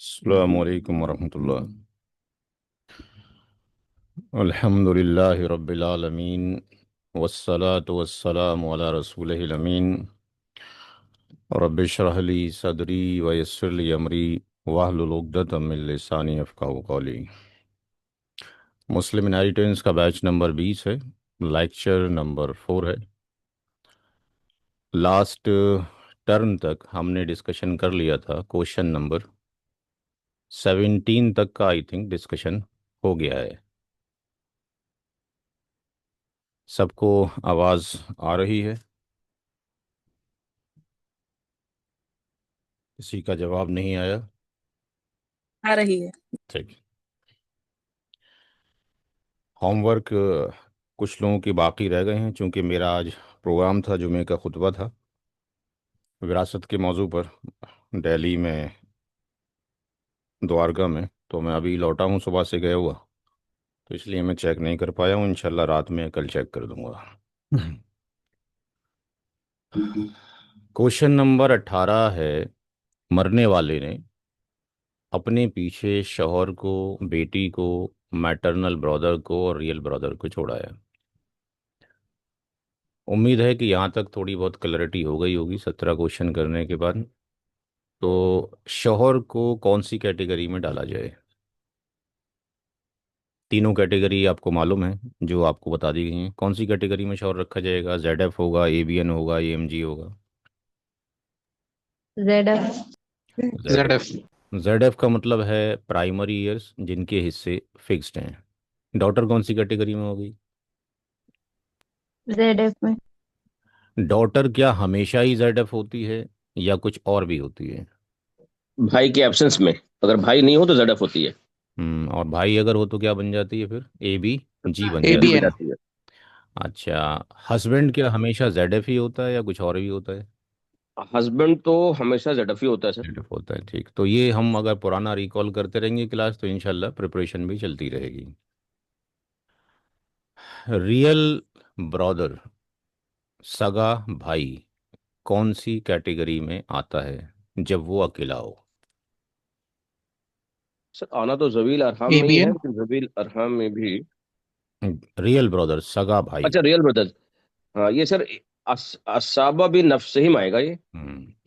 अस्सलामु अलैकुम वरहमतुल्लाह। अल्हम्दुलिल्लाहि रब्बिल आलमीन वस्सलातु वस्सलामु अला रसूलिहिल अमीन। रब्बि इश्रह ली सदरी व यस्सिर ली अमरी वाहलुल उक़दतम मिन लिसानी यफ़क़हू क़ौली। मुस्लिम इनहेरिटेंस का बैच नंबर 20 है। लेक्चर नंबर 4 है। लास्ट टर्म तक हमने डिस्कशन कर लिया था। क्वेश्चन नंबर 17 तक का आई थिंक डिस्कशन हो गया है। सबको आवाज़ आ रही है? किसी का जवाब नहीं आया? आ रही है। ठीक। होमवर्क कुछ लोगों के बाकी रह गए हैं, क्योंकि मेरा आज प्रोग्राम था, जुमे का खुतबा था विरासत के मौजू पर दिल्ली में, द्वारका में। तो मैं अभी लौटा हूँ सुबह से गया हुआ, तो इसलिए मैं चेक नहीं कर पाया हूँ। इंशाल्लाह रात में कल चेक कर दूंगा। क्वेश्चन नंबर 18 है। मरने वाले ने अपने पीछे शौहर को, बेटी को, मैटरनल ब्रदर को और रियल ब्रदर को छोड़ाया। उम्मीद है कि यहाँ तक थोड़ी बहुत क्लैरिटी हो गई होगी 17 क्वेश्चन करने के बाद। तो शौहर को कौन सी कैटेगरी में डाला जाए? तीनों कैटेगरी आपको मालूम है, जो आपको बता दी गई हैं। कौन सी कैटेगरी में शौहर रखा जाएगा? ZF होगा, ABN होगा, AMG होगा? ZF। Z ZF। ZF का मतलब है प्राइमरी ईयर्स जिनके हिस्से फिक्स्ड हैं। डॉटर कौन सी कैटेगरी में होगी? ZF में। डॉटर क्या हमेशा ही ZF होती है या कुछ और भी होती है? भाई के एब्सेंस में, अगर भाई नहीं हो तो ZF होती है। और भाई अगर हो तो क्या बन जाती है फिर? ABG बन एबी जाती हो है। जाती है। अच्छा, हस्बैंड क्या हमेशा ZF ही होता है या कुछ और भी होता है? हस्बैंड तो हमेशा ZF ही होता है सर। ZF होता है, ठीक। तो ये हम अगर पुराना रिकॉल करते रहेंगे क्लास, तो इंशाल्लाह प्रिपरेशन भी चलती रहेगी। रियल ब्रदर, सगा भाई, कौन सी कैटेगरी में आता है जब वो अकेला हो? सर आना तो जवील अरहम में ही है, एबीएन। लेकिन जवील अरहम में भी। रियल ब्रदर, सगा भाई। अच्छा, रियल ब्रदर्स। हाँ ये सर असाबा भी नफ्स ही में आएगा ये।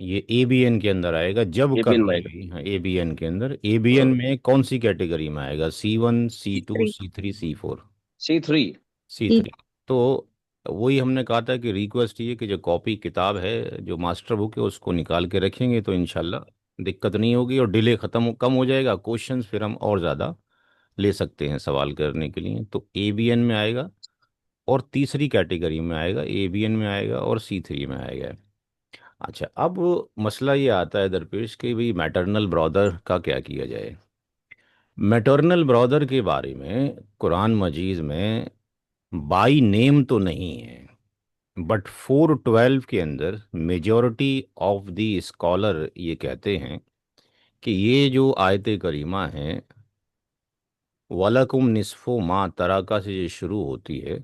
ये ABN के अंदर आएगा जब ये बिन में आएगा। कभी। हाँ, ABN के अंदर। ABN हाँ। में कौन सी कैटेगरी में आएगा? C1, C2, C3। C3, C4? C3। C3। तो वही हमने कहा था कि रिक्वेस्ट ये कि जो कॉपी किताब है, जो मास्टर बुक है, उसको निकाल के रखेंगे तो इंशाल्लाह दिक्कत नहीं होगी और डिले ख़त्म कम हो जाएगा। क्वेश्चंस फिर हम और ज़्यादा ले सकते हैं सवाल करने के लिए। तो ABN में आएगा और तीसरी कैटेगरी में आएगा, ABN में आएगा और C3 में आएगा। अच्छा, अब मसला ये आता है दरपेश कि भाई मैटरनल ब्रदर का क्या किया जाए। मैटरनल ब्रदर के बारे में कुरान मजीद में बाई नेम तो नहीं है, बट 412 के अंदर मेजॉरिटी ऑफ द स्कॉलर ये कहते हैं कि ये जो आयत करीमा है, वलकुम निस्फो मा तराका से ये शुरू होती है,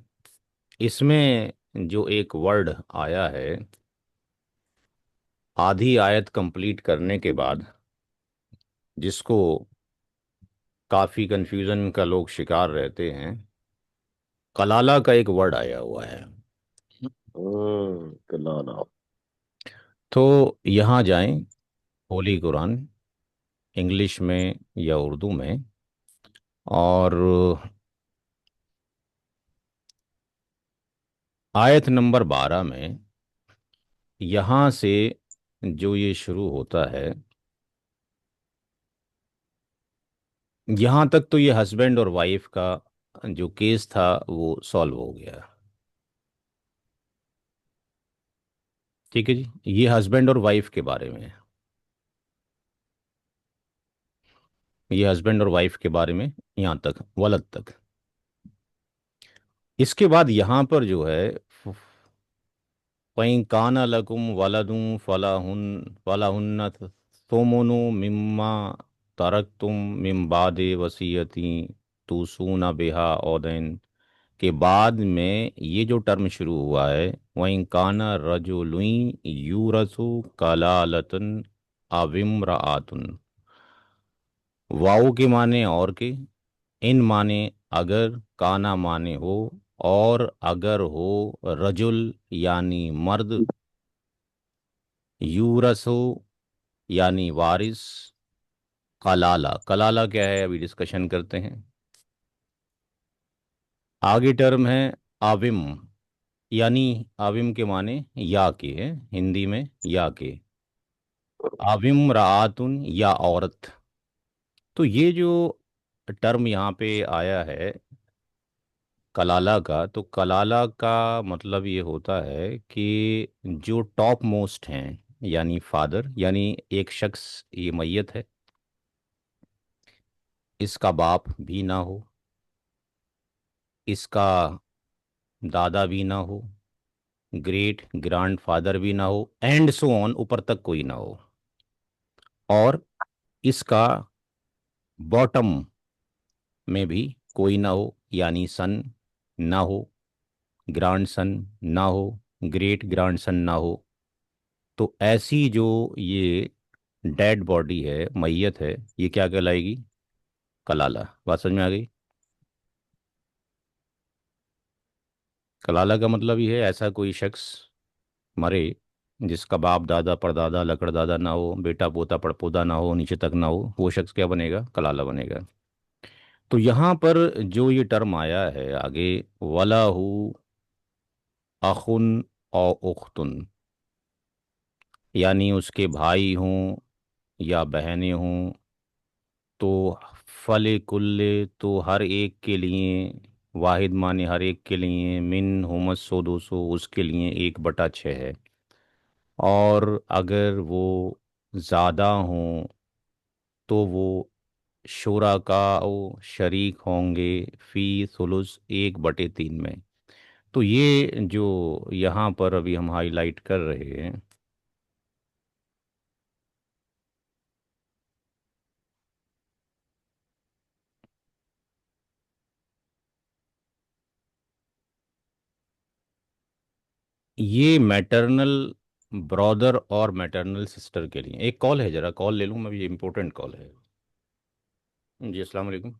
इसमें जो एक वर्ड आया है आधी आयत कंप्लीट करने के बाद, जिसको काफ़ी कंफ्यूजन का लोग शिकार रहते हैं, कलाला का एक वर्ड आया हुआ है। कलाला। तो यहाँ जाएं, होली कुरान, इंग्लिश में या उर्दू में, और आयत नंबर 12 में यहाँ से जो ये शुरू होता है, यहाँ तक तो ये हस्बैंड और वाइफ का जो केस था वो सॉल्व हो गया। ठीक है जी, ये हस्बैंड और वाइफ के बारे में है। ये हस्बैंड और वाइफ के बारे में यहाँ तक, वलद तक। इसके बाद यहाँ पर जो है, वहीं काना लकुम वलदुम फलाहुन फलाहुन्ना सोमोनो मिम्मा तरकतुम मिम बादे वसीयती तूसूना बिहा औदैन के बाद में ये जो टर्म शुरू हुआ है, वहीं काना रजुलुई यूरसु कलालतन अविम्रातुन। वाओ के माने और के, इन माने अगर, काना माने हो, और अगर हो रजुल यानी मर्द, यूरस हो यानी वारिस, कलाला, कलाला क्या है अभी डिस्कशन करते हैं। आगे टर्म है आविम, यानी आविम के माने या के है, हिंदी में या के, आविम रातुन या औरत। तो ये जो टर्म यहाँ पे आया है कलाला का, तो कलाला का मतलब ये होता है कि जो टॉप मोस्ट हैं, यानी फादर, यानी एक शख्स ये मैयत है, इसका बाप भी ना हो, इसका दादा भी ना हो, ग्रेट ग्रैंड फादर भी ना हो, एंड सो ऑन, ऊपर तक कोई ना हो, और इसका बॉटम में भी कोई ना हो, यानी सन ना हो, ग्रैंड सन ना हो, ग्रेट ग्रैंड सन ना हो। तो ऐसी जो ये डेड बॉडी है, मैयत है, ये क्या कहलाएगी? कलाला। बात समझ में आ गई? कलाला का मतलब ये है ऐसा कोई शख्स मरे जिसका बाप दादा परदादा लकड़दादा ना हो, बेटा पोता पड़पोता ना हो, नीचे तक ना हो, वो शख्स क्या बनेगा? कलाला बनेगा। तो यहाँ पर जो ये टर्म आया है आगे, वलाहू अखुन और उख्तुन, यानी उसके भाई हों या बहनें हों, तो फले कुल्ले, तो हर एक के लिए, वाहिद माने हर एक के लिए, मिन हुमस सो 200, उसके लिए 1/6 है। और अगर वो ज़्यादा हों तो वो शुरा का वो शरीक होंगे फी सुलुस 1/3 में। तो ये जो यहाँ पर अभी हम हाईलाइट कर रहे हैं, ये मैटरनल ब्रदर और मैटरनल सिस्टर के लिए। एक कॉल है, ज़रा कॉल ले लूँ मैं, ये इंपॉर्टेंट कॉल है। जी अस्सलाम वालेकुम।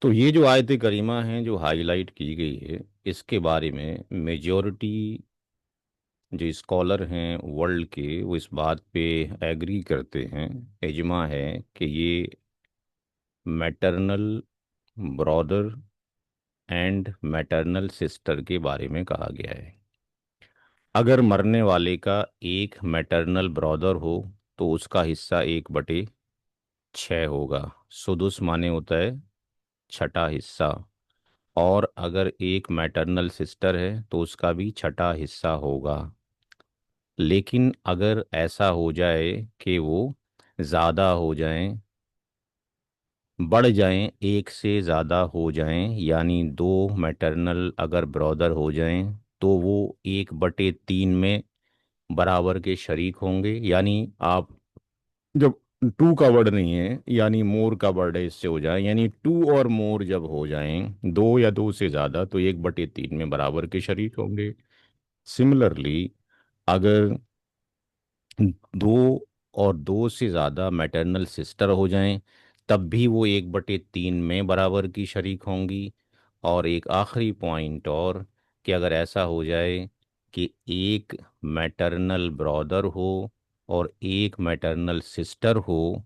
तो ये जो आयत करीमा हैं जो हाईलाइट की गई है, इसके बारे में मेजॉरिटी जो स्कॉलर हैं वर्ल्ड के, वो इस बात पे एग्री करते हैं, इजमा है कि ये maternal brother and maternal sister के बारे में कहा गया है। अगर मरने वाले का एक मैटरनल ब्रदर हो तो उसका हिस्सा 1/6 होगा। सुदुस माने होता है छठा हिस्सा। और अगर एक मैटरनल सिस्टर है तो उसका भी छठा हिस्सा होगा। लेकिन अगर ऐसा हो जाए कि वो ज़्यादा हो जाएं, बढ़ जाएं, एक से ज़्यादा हो जाएं, यानी 2 मैटरनल अगर ब्रदर हो जाएं, तो वो 1/3 में बराबर के शरीक होंगे। यानी आप जब 2 का वर्ड नहीं है, यानी मोर का वर्ड है, इससे हो जाए, यानी 2 और मोर जब हो जाएं, 2 या 2 से ज़्यादा, तो 1/3 में बराबर के शरीक होंगे। सिमिलरली अगर 2 और 2 से ज़्यादा मैटरनल सिस्टर हो जाएं, तब भी वो 1/3 में बराबर की शरीक होंगी। और एक आखिरी पॉइंट और, कि अगर ऐसा हो जाए कि एक मैटरनल ब्रदर हो और एक मैटरनल सिस्टर हो,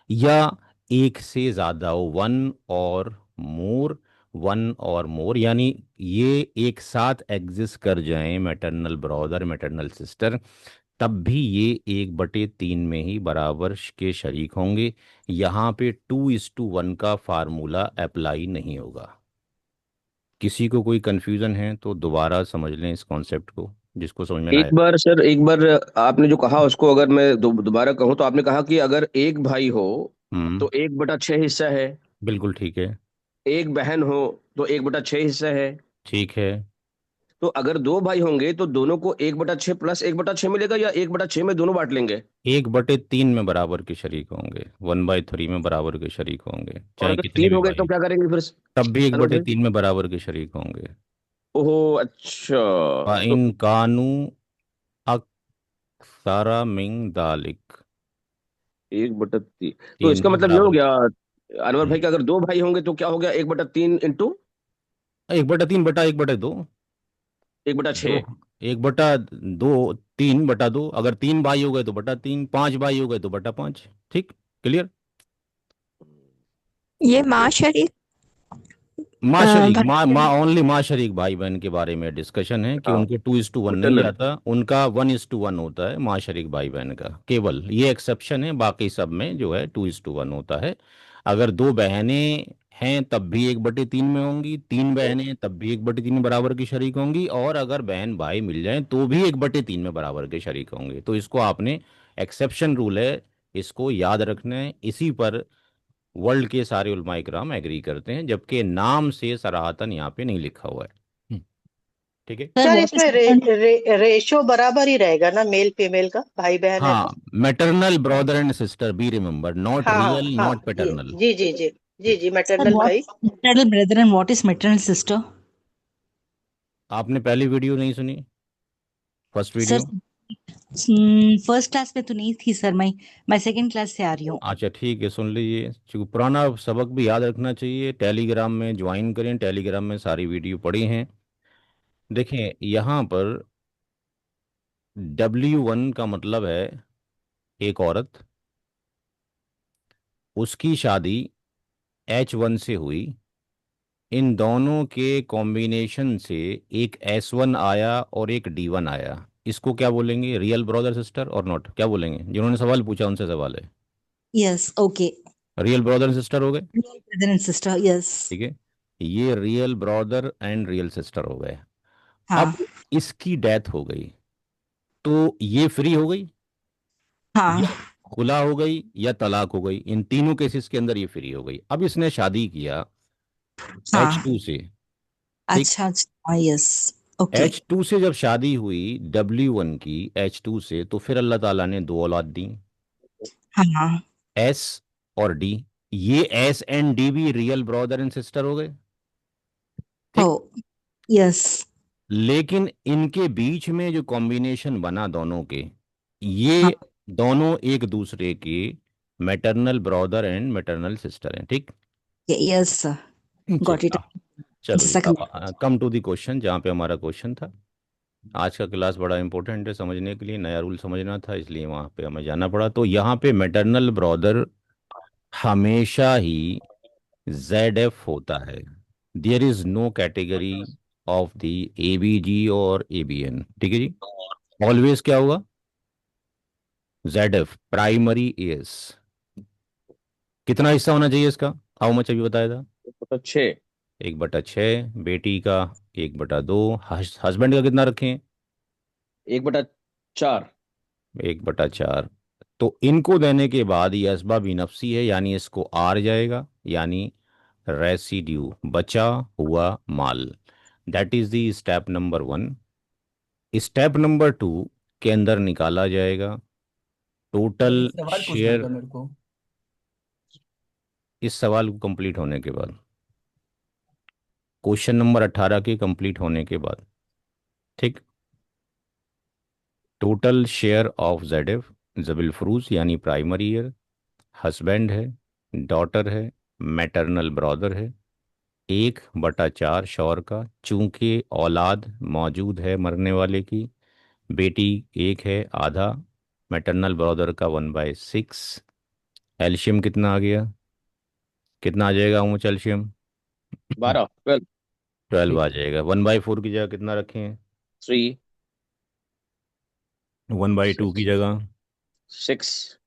या एक से ज़्यादा हो, वन और मोर, यानी ये एक साथ एग्जिस्ट कर जाएं, मैटरनल ब्रदर मैटरनल सिस्टर, तब भी ये 1/3 में ही बराबर के शरीक होंगे। यहाँ पे 2:1 का फार्मूला अप्लाई नहीं होगा। किसी को कोई कन्फ्यूज़न है तो दोबारा समझ लें इस कॉन्सेप्ट को। जिसको समझ में ना आए। एक बार सर, एक बार आपने जो कहा उसको अगर मैं दोबारा कहूँ, तो आपने कहा कि अगर एक भाई हो हम्म। तो 1/6 हिस्सा है, बिल्कुल ठीक है। एक बहन हो तो 1/6 हिस्सा है। ठीक है। तो अगर दो भाई होंगे तो दोनों को 1/6 प्लस 1/6 मिलेगा, या 1/6 में दोनों बांट लेंगे? 1/3 में बराबर के शरीक होंगे, 1/3 में बराबर के शरीक होंगे, और चाहे अगर कितने तीन भी हो गए तो भाई। क्या करेंगे फिर तब भी एक अनवर बटे भाई? तीन में बराबर के शरीक होंगे। ओहो, अच्छा। तो इन कानू अक्सारा मिंग दालिक। 1/3, तो तीन इसका में मतलब ये हो बराबर। गया अनवर भाई हम्म। कि अगर दो भाई होंगे तो क्या हो गया, 1/3 इंटू 1/3 बटा 1/2। 1/6। दो। 1/2, 3/2, अगर 3 भाई हो गए तो बटा 3, 5 भाई हो गए तो बटा 5। ठीक। क्लियर। ये माँ शरीक माँ शरीक, भाई माँ माँ बहन। ओनली माँ शरीक भाई बहन के बारे में डिस्कशन है कि हाँ, उनके 2:1 नहीं मैटरनल। जाता, उनका 1:1 होता है माँ शरीक भाई बहन का, केवल ये एक्सेप्शन है, बाकी सब में जो है 2:1 होता है। अगर दो बहनें हैं तब भी 1/3 में होंगी, 3 बहनें तब भी 1/3 में बराबर की शरीक होंगी, और अगर बहन भाई मिल जाए तो भी 1/3 में बराबर के शरीक होंगे। तो इसको आपने, एक्सेप्शन रूल है, इसको याद रखना है। इसी पर वर्ल्ड के सारे उलमाए किराम एग्री करते हैं, जबकि नाम से सराहतन यहाँ पे नहीं लिखा हुआ है। ठीक है। सर, व्हाट इज इसमें रेशो बराबर ही रहेगा ना, मेल फीमेल का, भाई बहन है तो? हाँ, maternal brother and sister, be remember, not हाँ हाँ रियल हाँ, नॉट ये पैटर्नल। जी जी जी। जी ठीक। जी, Sir, मैटरनल what भाई। maternal brother and what is maternal sister? आपने पहली वीडियो नहीं सुनी, first sir, video? First class में तो नहीं थी सर, मैं सेकंड क्लास से आ रही हूँ। अच्छा ठीक है, सुन लीजिए, क्योंकि पुराना सबक भी याद रखना चाहिए। टेलीग्राम में ज्वाइन करें, टेलीग्राम में सारी वीडियो पड़ी हैं। देखें यहाँ पर, W1 का मतलब है एक औरत, उसकी शादी H1 से हुई, इन दोनों के कॉम्बिनेशन से एक S1 आया और एक D1 आया। इसको क्या बोलेंगे, रियल ब्रदर सिस्टर और नॉट, क्या बोलेंगे? जिन्होंने सवाल पूछा उनसे सवाल है। Yes, okay. Real brother sister हो गए। Real brother and sister, yes. ठीक है। ये real brother and real sister हो गए। हाँ अब इसकी डेथ हो गई तो ये फ्री हो गई, हाँ या खुला हो गई, या तलाक हो गई। इन तीनों केसेस के अंदर ये फ्री हो गई। अब इसने शादी किया हाँ। H2 से। ठीक। अच्छा अच्छा, यस। ओके। H2 से जब शादी हुई W1 की, H2 से, तो फिर अल्लाह ताला ने दो औलाद दी, हाँ। S और D। ये S एंड D भी रियल ब्रदर एंड सिस्टर हो गए। हो। ठीक। यस। लेकिन इनके बीच में जो कॉम्बिनेशन बना दोनों के, हाँ। ये दोनों एक दूसरे के maternal brother and maternal sister हैं। ठीक। यस सर, गॉट चलिए इट। चलो जी, जैसा। अब कम टू दी क्वेश्चन, जहाँ पे हमारा क्वेश्चन था। आज का क्लास बड़ा इंपॉर्टेंट है समझने के लिए, नया रूल समझना था, इसलिए वहाँ पे हमें जाना पड़ा। तो यहाँ पे मैटरनल ब्रदर हमेशा ही ZF होता है। There is no category of the ABG और ABN। ठीक है जी। ऑलवेज क्या होगा, ZF प्राइमरी एस। कितना हिस्सा होना चाहिए इसका, हाउ मच अभी बताया था? 1/6। 1/6। बेटी का 1/2। हस्बैंड का कितना रखें? 1/4। 1/4। तो इनको देने के बाद ये असबाब नफसी है, यानी इसको आर जाएगा, यानी रेसिड्यू, बचा हुआ माल। That is the step number 1। Step number 2 के अंदर निकाला जाएगा सर टोटल एक सवाल पूछना शेयर। था मेरे को। इस सवाल को कंप्लीट होने के बाद, क्वेश्चन नंबर 18 के कंप्लीट होने के बाद। ठीक। Total share of ZF, जबिल Farooz यानी प्राइमरी ईयर, हस्बैंड है, डॉटर है, मैटरनल ब्रदर है, 1/4 शौहर का, चूंकि औलाद मौजूद है मरने वाले की, बेटी एक है, आधा, मैटरनल ब्रदर का 1/6। एल्शियम कितना आ गया, कितना आ जाएगा मुझ एल्शियम? 12, 12। 12 आ जाएगा। 1/4 की जगह कितना रखें? 3, 1/2 की 6, जगह? 6,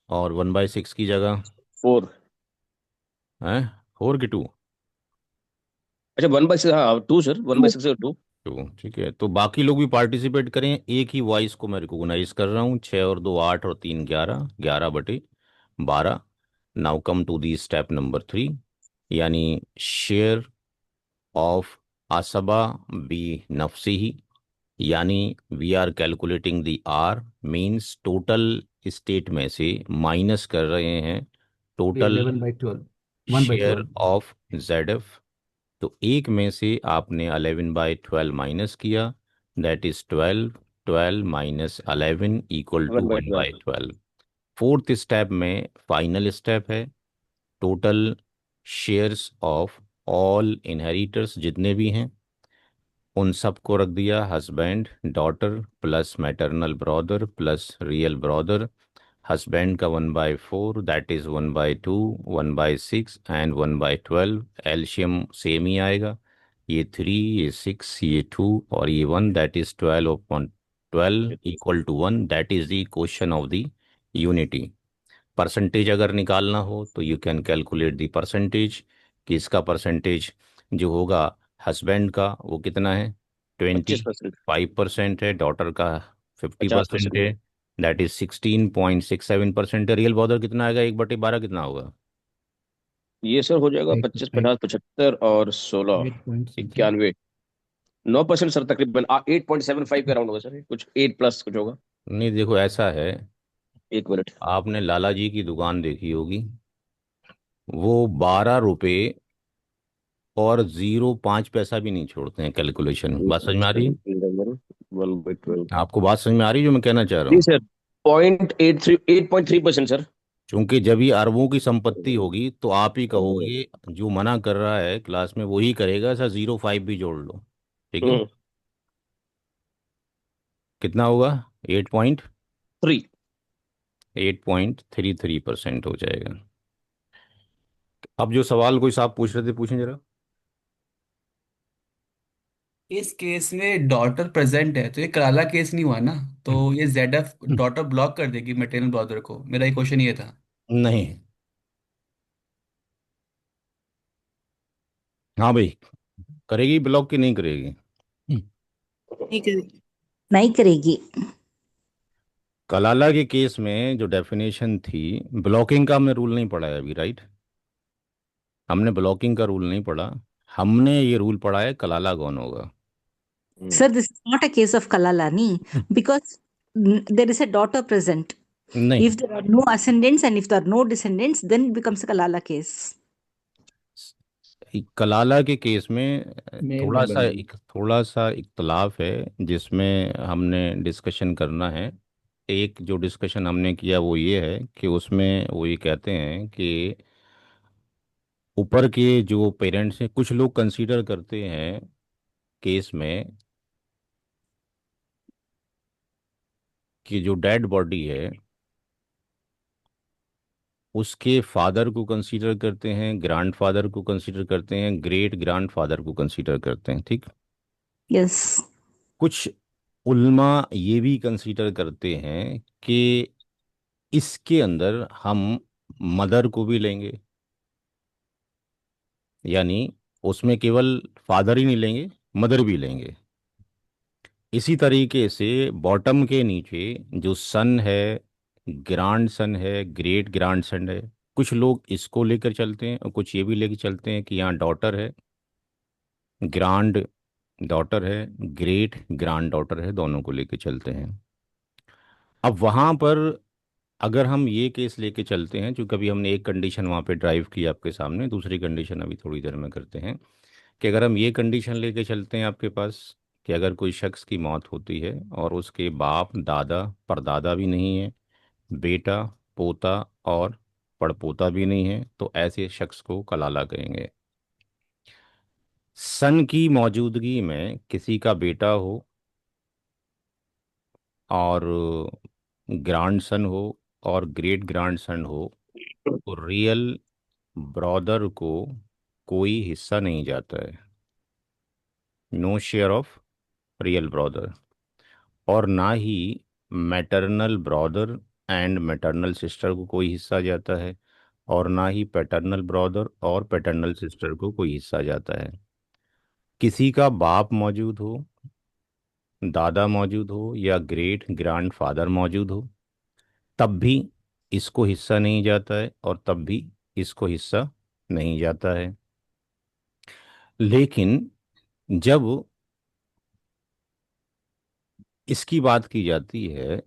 और 1/6 की जगह? 4। है 4 की 2? अच्छा, 1/6, हाँ 2 सर, 1/6 2। तो ठीक है, तो बाकी लोग भी पार्टिसिपेट करें। एक ही वॉइस को मैं रिकॉग्नाइज कर रहा हूँ। 6 और 2 8 और 3 11, 11/12। Now come to the step number 3, यानी शेयर ऑफ असबा बी नफसी ही, यानी वी आर कैलकुलेटिंग द आर, मीन्स टोटल स्टेट में से माइनस कर रहे हैं टोटल 11/12, शेयर 1/12। Of Z. तो एक में से आपने 11/12 माइनस किया, that is 12। 12 - 11 equal to one by one twelve by twelve fourth step में फाइनल स्टेप है, total shares of all inheritors जितने भी हैं उन सबको रख दिया, husband daughter plus maternal brother plus real brother. Husband का 1/4, दैट इज 1/2, 1/6 एंड 1/12। एल्शियम सेम ही आएगा, ये 3, ये 6, ये 2 और ये 1, that is 12/12 equal to 1। That is the question of the unity. Percentage अगर निकालना हो तो you can calculate the percentage, कि इसका परसेंटेज जो होगा हस्बैंड का वो कितना है, ट्वेंटी 25%। फाइव परसेंट है, डॉटर का फिफ्टी 50%। परसेंट है, दैट इज 16.67% है। रियल बॉर्डर कितना आएगा, 1/12 कितना होगा? ये सर हो जाएगा 25, 50, 75 और 16, 8 पॉइंट समथिंग। 91। 9% सर, तकरीबन 8.75 के अराउंड होगा सर, कुछ 8 प्लस कुछ होगा। नहीं देखो ऐसा है, एक मिनट। आपने लाला जी की दुकान देखी होगी, वो 12 रुपए और 0.5 पैसा भी नहीं छोड़ते हैं कैलकुलेशन में। बात समझ में आ रही है? 1/12। आपको बात समझ में आ रही है जो मैं कहना चाह रहा जी हूँ? Sir, 0.83, 8.3% sir. क्योंकि जब ये अरबों की संपत्ति होगी तो आप ही कहोगे, जो मना कर रहा है क्लास में वही करेगा सर, 0.5 भी जोड़ लो, ठीक है? कितना होगा? 3। 8.33% हो जाएगा। अब जो सवाल कोई साहब पूछ रहे थे, पूछें जरा। इस केस में डॉटर प्रेजेंट है तो ये कराला केस नहीं हुआ ना। तो ये जेड एफ डॉटर ब्लॉक कर देगी मैटरनल ब्रदर को, मेरा ये क्वेश्चन ये था। नहीं, हाँ भाई, करेगी ब्लॉक की नहीं करेगी? नहीं करेगी। नहीं करेगी। कलाला के केस में जो डेफिनेशन थी, ब्लॉकिंग का हमने रूल नहीं पढ़ा है अभी, राइट? हमने ब्लॉकिंग का रूल नहीं पढ़ा, हमने ये रूल पढ़ा है कलाला कौन होगा। Sir, this is not a case of Kalalani because there is a daughter present. नहीं, If there are no ascendants and if there are no descendants, then it becomes a Kalala case. कलाला के case में mail थोड़ा में सा बनेगी। थोड़ा सा इख्तलाफ है जिसमें हमने डिस्कशन करना है। एक जो डिस्कशन हमने किया वो ये है कि उसमें वो ये कहते हैं कि ऊपर के जो पेरेंट्स हैं, कुछ लोग कंसीडर करते हैं केस में कि जो डेड बॉडी है उसके फादर को कंसीडर करते हैं, ग्रैंडफादर को कंसीडर करते हैं, ग्रेट ग्रैंडफादर को कंसीडर करते हैं, ठीक? Yes. कुछ उल्मा ये भी कंसीडर करते हैं कि इसके अंदर हम मदर को भी लेंगे, यानी उसमें केवल फादर ही नहीं लेंगे, मदर भी लेंगे। इसी तरीके से बॉटम के नीचे जो सन है, ग्रैंड सन है, ग्रेट ग्रैंड सन है, कुछ लोग इसको लेकर चलते हैं और कुछ ये भी लेकर चलते हैं कि यहाँ डॉटर है, ग्रैंड डॉटर है, ग्रेट ग्रैंड डॉटर है, दोनों को लेकर चलते हैं। अब वहाँ पर अगर हम ये केस लेके चलते हैं, जो कभी हमने एक कंडीशन वहाँ पे ड्राइव की आपके सामने, दूसरी कंडीशन अभी थोड़ी देर में करते हैं, कि अगर हम ये कंडीशन लेके चलते हैं आपके पास कि अगर कोई शख्स की मौत होती है और उसके बाप दादा परदादा भी नहीं है, बेटा पोता और पड़पोता भी नहीं है, तो ऐसे शख्स को कलाला कहेंगे। सन की मौजूदगी में किसी का बेटा हो और ग्रैंड सन हो और ग्रेट ग्रैंड सन हो, तो रियल ब्रदर को कोई हिस्सा नहीं जाता है, no share of real brother. और ना ही maternal brother and maternal sister को कोई हिस्सा जाता है, और ना ही पैटर्नल ब्रदर और पैटर्नल सिस्टर को कोई हिस्सा जाता है। किसी का बाप मौजूद हो दादा मौजूद हो या ग्रेट ग्रैंडफादर मौजूद हो, तब भी इसको हिस्सा नहीं जाता है और तब भी इसको हिस्सा नहीं जाता है। लेकिन जब इसकी बात की जाती है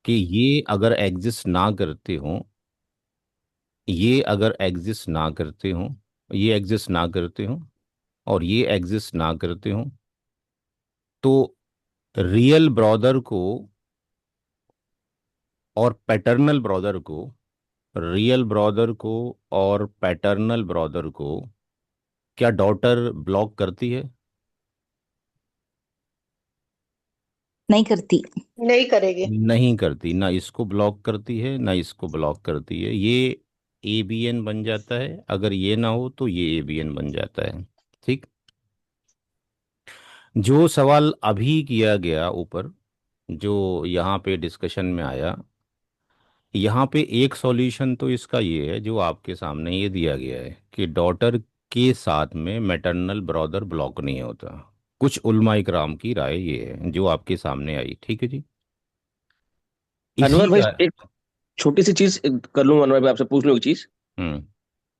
कि ये अगर एग्जिस्ट ना करते हो, ये एग्जिस्ट ना करते हो और ये एग्जिस्ट ना करते हो, तो रियल ब्रदर को और पैटर्नल ब्रदर को रियल ब्रदर को और पैटर्नल ब्रदर को क्या डॉटर ब्लॉक करती है? नहीं करती। नहीं करेगी। नहीं करती, ना इसको ब्लॉक करती है ना इसको ब्लॉक करती है। ये एबीएन बन जाता है, अगर ये ना हो तो ये एबीएन बन जाता है। ठीक। जो सवाल अभी किया गया ऊपर, जो यहाँ पे डिस्कशन में आया, यहाँ पे एक सॉल्यूशन तो इसका ये है जो आपके सामने ये दिया गया है कि डॉटर के साथ में मैटरनल ब्रदर ब्लॉक नहीं होता। कुछ उलमा इकराम की राय ये है जो आपके सामने आई। ठीक है जी। इसी अनवर भाई, का। एक छोटी सी चीज कर लूँ अनवर भाई, आपसे पूछ लूँ एक चीज। हम्म।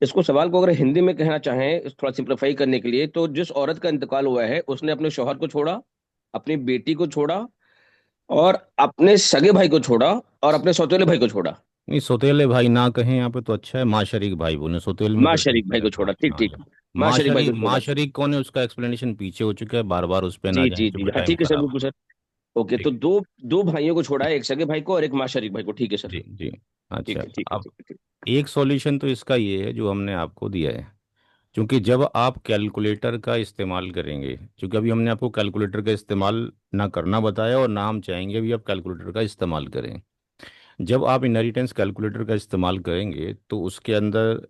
इसको सवाल को अगर हिंदी में कहना चाहें थोड़ा सिंप्लीफाई करने के लिए, तो जिस औरत का इंतकाल हुआ है उसने अपने शौहर को छोड़ा, अपनी बेटी को छोड़ा, और अपने सगे भाई को छोड़ा, और अपने सौतेले भाई को छोड़ा। नहीं, सौतेले भाई ना कहें यहाँ पे तो अच्छा है, माँ शरीक भाई बोले, सौतेले में माँ फिर शरीक टेंशन भाई है। को हाँ छोड़ा, ठीक हाँ ठीक। जी। माँ शरीक भाई को माँ छोड़ा। शरीक कौन है उसका एक्सप्लेनेशन पीछे हो चुका है, बार बार उस पर ना जी जाएं जी जी, क्योंकि हाँ टाइम ठीक है सर, खराब है। बिल्कुल सर। ओके, तो ठीक। दो दो भाइयों को छोड़ा है, एक सगे भाई को और एक माँ शरीक भाई को, ठीक है सर। जी जी। अच्छा। ठीक है ठीक है अब ठीक है ठीक एक सॉल्यूशन तो इसका ये है जो हमने आपको दिया है, क्योंकि जब आप कैलकुलेटर का इस्तेमाल करेंगे, क्योंकि अभी हमने आपको कैलकुलेटर का इस्तेमाल ना करना बताया और ना हम चाहेंगे अभी आप कैलकुलेटर का इस्तेमाल करें। जब आप इनहेरिटेंस कैलकुलेटर का इस्तेमाल करेंगे तो उसके अंदर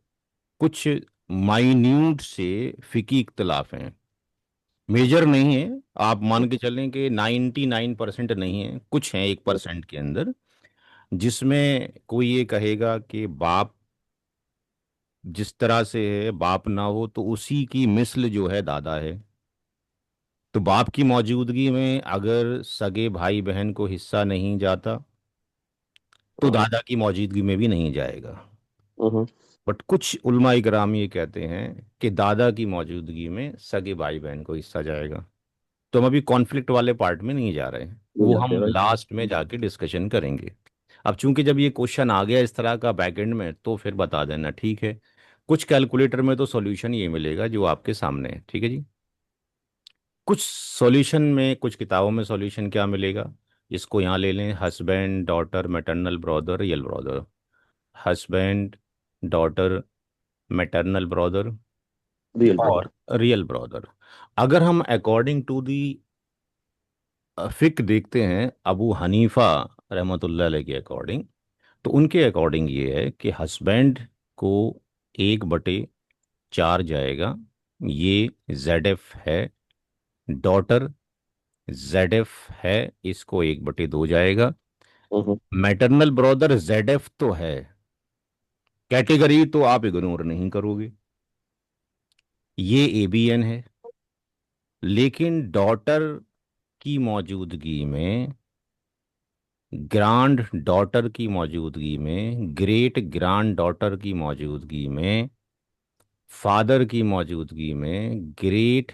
कुछ माइन्यूट से फिकी इख्तलाफ हैं। मेजर नहीं है, आप मान के चलें कि 99% नहीं है, कुछ हैं 1% के अंदर, जिसमें कोई ये कहेगा कि बाप जिस तरह से है, बाप ना हो तो उसी की मिस्ल जो है दादा है। तो बाप की मौजूदगी में अगर सगे भाई बहन को हिस्सा नहीं जाता तो है। दादा की मौजूदगी में भी नहीं जाएगा। हम्म। बट कुछ उलमा इकराम ये कहते हैं कि दादा की मौजूदगी में सगे भाई बहन को हिस्सा जाएगा। तो हम अभी कॉन्फ्लिक्ट वाले पार्ट में नहीं जा रहे हैं, नहीं वो जाते हम भाई। लास्ट में जाके डिस्कशन करेंगे। अब चूंकि जब ये क्वेश्चन आ गया इस तरह का बैकएंड में तो फिर बता देना, ठीक है। कुछ कैलकुलेटर में तो सॉल्यूशन ये मिलेगा जो आपके सामने है, ठीक है जी। कुछ सॉल्यूशन में, कुछ किताबों में सॉल्यूशन क्या मिलेगा, इसको यहाँ ले लें, husband daughter maternal brother real brother, husband daughter maternal brother real और ब्रदर। Real brother. अगर हम अकॉर्डिंग टू दी फिक देखते हैं अबू हनीफा रहमतुल्लाह अलैह के अकॉर्डिंग, तो उनके अकॉर्डिंग ये है कि हस्बैंड को 1/4 जाएगा, ये जेड एफ है। डॉटर जेड एफ है, इसको 1/2 जाएगा। हम्म। मैटरनल ब्रदर जेड एफ तो है, कैटेगरी तो आप इग्नोर नहीं करोगे, ये एबीएन है। लेकिन डॉटर की मौजूदगी में, ग्रांड डॉटर की मौजूदगी में, ग्रेट ग्रांड डॉटर की मौजूदगी में, फादर की मौजूदगी में, ग्रेट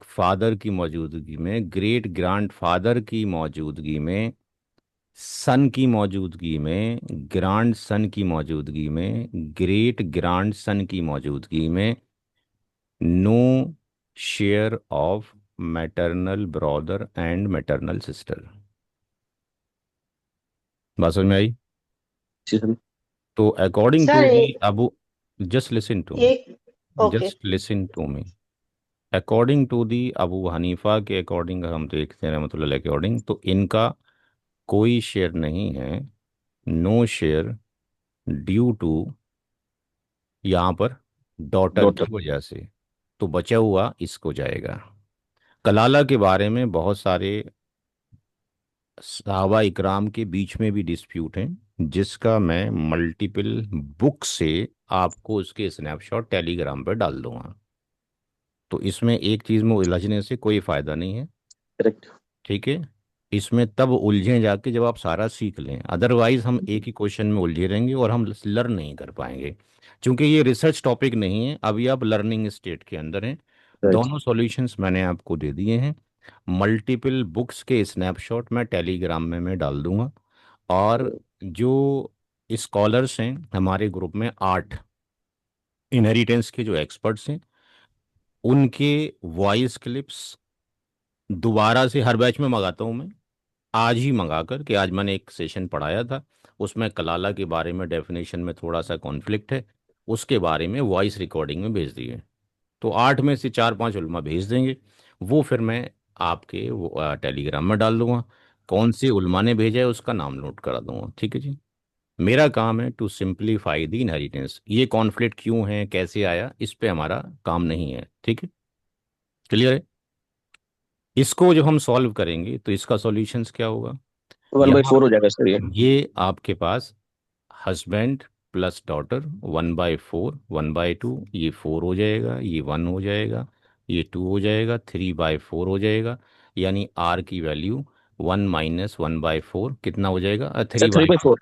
फादर की मौजूदगी में, ग्रेट ग्रांड फादर की मौजूदगी में, सन की मौजूदगी में, ग्रांड सन की मौजूदगी में, ग्रेट ग्रांड सन की मौजूदगी में, no share of maternal brother and maternal sister. बात समझ में आई? जी सर। तो according sir to the Abu, just listen to me, एक okay. Just listen to me, according to the Abu Hanifa के अकॉर्डिंग हम देखते हैं रहमतुल्लाह के अकॉर्डिंग, तो इनका कोई शेयर नहीं है, नो शेयर, ड्यू टू यहाँ पर डॉटर डॉटर। की वजह से। तो बचा हुआ इसको जाएगा। कलाला के बारे में बहुत सारे सहाबा इकराम के बीच में भी डिस्प्यूट हैं, जिसका मैं मल्टीपल बुक से आपको उसके स्नैपशॉट टेलीग्राम पर डाल दूंगा। तो इसमें एक चीज़ में उलझने से कोई फ़ायदा नहीं है। करेक्ट। ठीक है। इसमें तब उलझे जाके जब आप सारा सीख लें, अदरवाइज हम एक ही क्वेश्चन में उलझे रहेंगे और हम लर्न नहीं कर पाएंगे। क्योंकि ये रिसर्च टॉपिक नहीं है, अभी आप लर्निंग स्टेट के अंदर हैं। राइट। दोनों सॉल्यूशंस मैंने आपको दे दिए हैं। मल्टीपल बुक्स के स्नैपशॉट मैं टेलीग्राम में मैं डाल दूंगा। और जो स्कॉलर्स हैं हमारे ग्रुप में, 8 इनहेरिटेंस के जो एक्सपर्ट्स हैं, उनके वॉइस क्लिप्स दोबारा से हर बैच में मंगाता हूँ मैं। आज ही मंगा कर कि आज मैंने एक सेशन पढ़ाया था, उसमें कलाला के बारे में डेफिनेशन में थोड़ा सा कॉन्फ्लिक्ट है, उसके बारे में वॉइस रिकॉर्डिंग में भेज दिए। तो 8 में से 4-5 उलमा भेज देंगे, वो फिर मैं आपके वो टेलीग्राम में डाल दूंगा। कौन से उलमा ने भेजा है उसका नाम नोट करा दूंगा। ठीक है जी। मेरा काम है टू सिंप्लीफाई द इनहेरिटेंस। ये कॉन्फ्लिक्ट क्यों है, कैसे आया, इस पे हमारा काम नहीं है। ठीक है, क्लियर है। इसको जब हम सॉल्व करेंगे तो इसका सॉल्यूशंस क्या होगा। 1/4 यहाँ हो जाएगा सर ये। ये आपके पास हस्बैंड प्लस डॉटर 1/4, 1/2, ये 4 हो जाएगा, ये 1 हो जाएगा, ये 2 हो जाएगा, 3/4 हो जाएगा। यानी आर की वैल्यू 1 - 1/4 कितना हो जाएगा, sir three three by by four four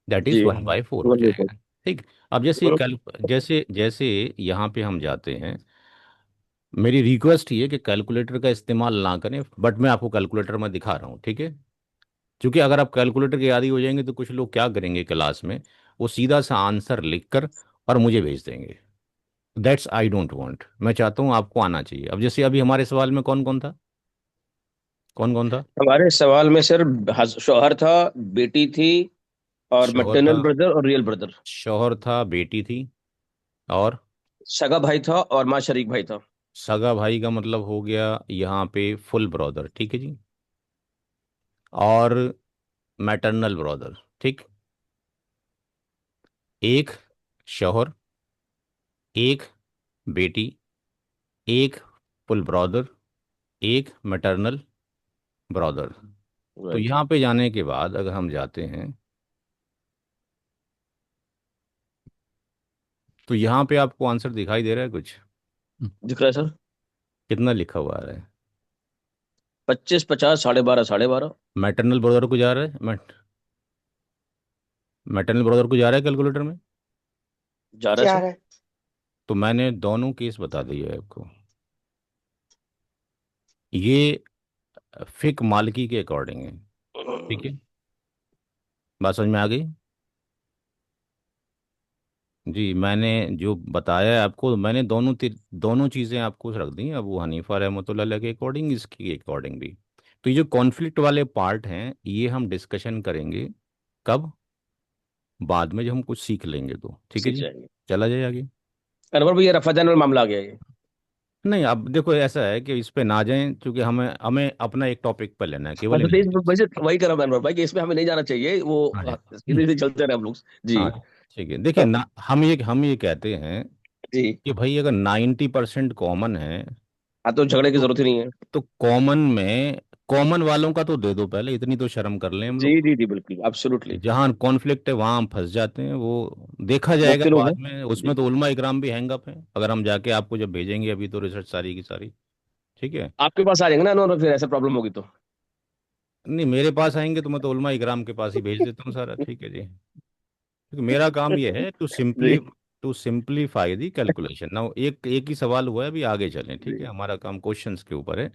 that is जी। 1/4 हो 1/4। जाएगा। ठीक। अब जैसे कल, जैसे जैसे यहाँ पे हम जाते हैं, मेरी रिक्वेस्ट ये है कि कैलकुलेटर का इस्तेमाल ना करें, बट मैं आपको कैलकुलेटर में दिखा रहा हूँ। ठीक है। क्योंकि अगर आप कैलकुलेटर के आदी हो जाएंगे तो कुछ लोग क्या करेंगे क्लास में, वो सीधा सा आंसर लिख कर और मुझे भेज देंगे। That's I don't want. मैं चाहता हूँ आपको आना चाहिए। अब जैसे अभी हमारे सवाल में कौन कौन था, कौन कौन था। हमारे सवाल में सर शौहर था, बेटी थी, और शौहर था, मैटरनल ब्रदर और रियल ब्रदर। शौहर था, बेटी थी, और सगा भाई था और माँ शरीक भाई था। सगा भाई का मतलब हो गया यहाँ पे फुल ब्रदर। ठीक है जी। और मैटरनल ब्रदर। ठीक। एक शौहर, एक बेटी, एक फुल ब्रदर, एक मैटरनल ब्रदर। तो राइट। यहाँ पे जाने के बाद अगर हम जाते हैं तो यहाँ पे आपको आंसर दिखाई दे रहा है कुछ। दिख रहा है सर। कितना लिखा हुआ आ रहा है। 25, 50, 12.5, 12.5। मैटरनल ब्रदर को जा रहा है, मैटरनल ब्रदर को जा रहा है कैलकुलेटर में। जा रहा है जा सर। रहा है। तो मैंने दोनों केस बता दिए है आपको। ये फिक मालिकी के अकॉर्डिंग है। ठीक है, बात समझ में आ गई। जी, मैंने जो बताया है आपको, मैंने दोनों चीज़ें आपको रख दी, अबू हनीफा रहमतुल्लाह के अकॉर्डिंग, इसकी अकॉर्डिंग भी। तो ये जो कॉन्फ्लिक्ट वाले पार्ट हैं ये हम डिस्कशन करेंगे कब, बाद में जब हम कुछ सीख लेंगे तो। ठीक है सीख जी। जाएंगे। चला जाए आगे। अनवर भैया रफा जाने वाला मामला आ गया ये। नहीं, अब देखो ऐसा है कि इस पे ना जाएं, क्योंकि हमें हमें अपना एक टॉपिक पर लेना है, हाँ केवल तो प्लीज इनहेरिटेंस। वैसे वही करा मैं अनवर भाई कि इसमें हमें नहीं जाना चाहिए वो। हाँ जी। सीधे सीधे चलते रहे हम लोग। जी। हाँ ठीक है, देखिए ना, हम ये कहते हैं जी। कि भाई अगर 90% कॉमन है हाँ तो झगड़े की तो जरूरत ही नहीं है। तो कॉमन में, कॉमन वालों का तो दे दो पहले, इतनी तो शर्म कर लें हम जी लोग। जी जी बिल्कुल एब्सोल्युटली। जहाँ कॉन्फ्लिक्ट है वहाँ हम फंस जाते हैं, वो देखा जाएगा मुफ्ती लोग हैं। बाद में। उसमें जी। तो उलमा इकराम भी हैंग अप है, अगर हम जाके आपको जब भेजेंगे, अभी तो रिसर्च सारी की सारी। ठीक है। आपके पास आ जाएंगे ना अनवर, फिर ऐसा प्रॉब्लम होगी तो। नहीं, मेरे पास आएंगे तो मैं तो उलमा इकराम के पास ही भेज देता हूँ सारा। ठीक है जी। क्योंकि मेरा काम ये है जी टू सिंप्लीफाई दी कैलकुलेशन। ना एक एक ही सवाल हुआ है, अभी आगे चलें। ठीक जी है, हमारा काम क्वेश्चंस के ऊपर है।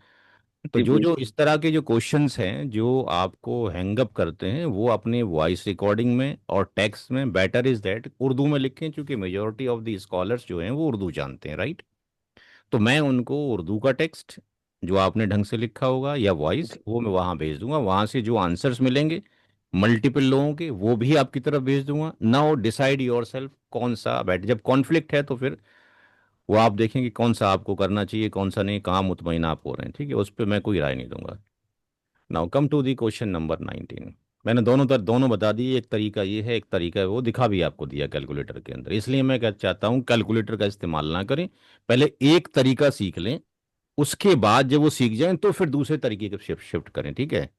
तो जी जो प्लीज। जो इस तरह के जो क्वेश्चंस हैं जो आपको हैंगअप करते हैं, वो अपने वॉइस रिकॉर्डिंग में और टेक्स्ट में, बेटर इज दैट उर्दू में लिखें, क्योंकि मेजोरिटी ऑफ द स्कॉलर्स जो हैं वो उर्दू जानते हैं, राइट। तो मैं उनको उर्दू का टेक्स्ट जो आपने ढंग से लिखा होगा या वॉइस, वो मैं वहाँ भेज दूंगा। वहाँ से जो आंसर्स मिलेंगे मल्टीपल लोगों के, वो भी आपकी तरफ भेज दूंगा। नाउ डिसाइड योर सेल्फ कौन सा बैठ, जब कॉन्फ्लिक्ट है तो फिर वो आप देखेंगे कौन सा आपको करना चाहिए, कौन सा नहीं, कहाँ मुतमईन आप हो रहे हैं। ठीक है, उस पर मैं कोई राय नहीं दूंगा। Now come to the question number 19। मैंने दोनों बता दिए, एक तरीका ये है, एक तरीका है वो, दिखा भी आपको दिया कैलकुलेटर के अंदर। इसलिए मैं क्या चाहता हूँ, कैलकुलेटर का इस्तेमाल ना करें, पहले एक तरीका सीख लें, उसके बाद जब वो सीख जाएं तो फिर दूसरे तरीके के शिफ्ट शिफ्ट करें। ठीक है।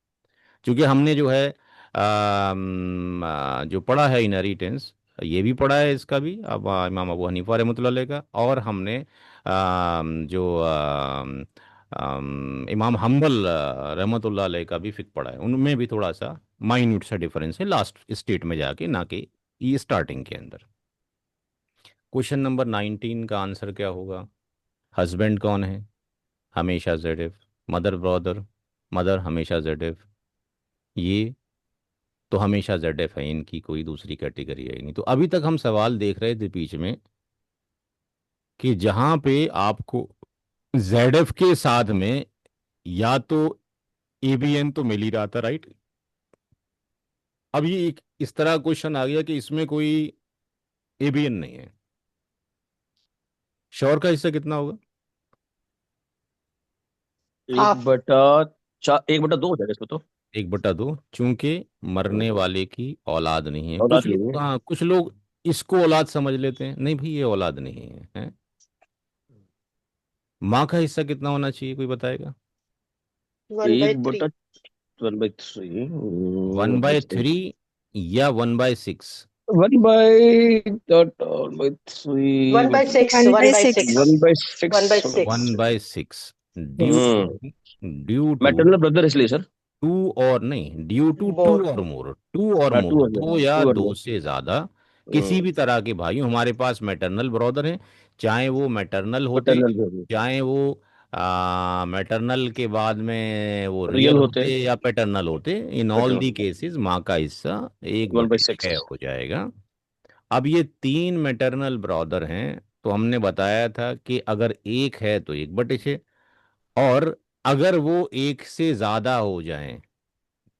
क्योंकि हमने जो है जो पढ़ा है इनहेरिटेंस, ये भी पढ़ा है इसका भी अब इमाम अबू हनीफा रहमतुल्लाह अलैह का, और हमने जो इमाम हम्बल रहमतुल्लाह अलैह का भी फिक पड़ा है, उनमें भी थोड़ा सा माइन्यूट सा डिफरेंस है लास्ट स्टेट में जाके, ना कि ये स्टार्टिंग के अंदर। क्वेश्चन नंबर 19 का आंसर क्या होगा? हस्बैंड कौन है? हमेशा जेड। मदर ब्रदर, मदर हमेशा जेड। ये तो हमेशा जेड एफ है, इनकी कोई दूसरी कैटेगरी है ही नहीं। तो अभी तक हम सवाल देख रहे थे बीच में कि जहां पे आपको जेड एफ के साथ में या तो एबीएन तो मिल ही रहा था, राइट? अब ये एक इस तरह क्वेश्चन आ गया कि इसमें कोई एबीएन नहीं है। श्योर का हिस्सा कितना होगा? एक हाफ। बटा 1/2 हो जाएगा इसमें तो। 1/2, चूंकि मरने हम्म, वाले की औलाद नहीं है। औलाद कुछ नहीं लोग, है। हाँ, कुछ लोग इसको औलाद समझ लेते हैं, नहीं भाई ये औलाद नहीं है, हैं? माँ का हिस्सा कितना होना चाहिए, कोई बताएगा? वन बाई एक थ्री बटा 1/3। 1/3 या 1/6? 1/3। One by six one one by by six. Six one by one by six six 1/6, due hmm to, due to maternal brother इसलिए सर। टू और नहीं, ड्यू टू टू मोर। और मोर, टू और हाँ, मोर, 2 हो दो या गया, 2 और दो more। से ज्यादा किसी हम्म भी तरह के भाई हमारे पास मैटरनल ब्रदर हैं, चाहे वो मैटरनल होते, पैटर्नल भी हो गया। चाहे वो मैटरनल के बाद में वो रियल रियल होते होते हैं। या पैटर्नल होते, in all the paternal cases माँ का हिस्सा एक वन बाई बटे सिक्स छः हो जाएगा। अब ये तीन मैटरनल ब्रदर हैं, तो हमने बताया था कि अगर एक है तो 1/6, और अगर वो एक से ज्यादा हो जाएं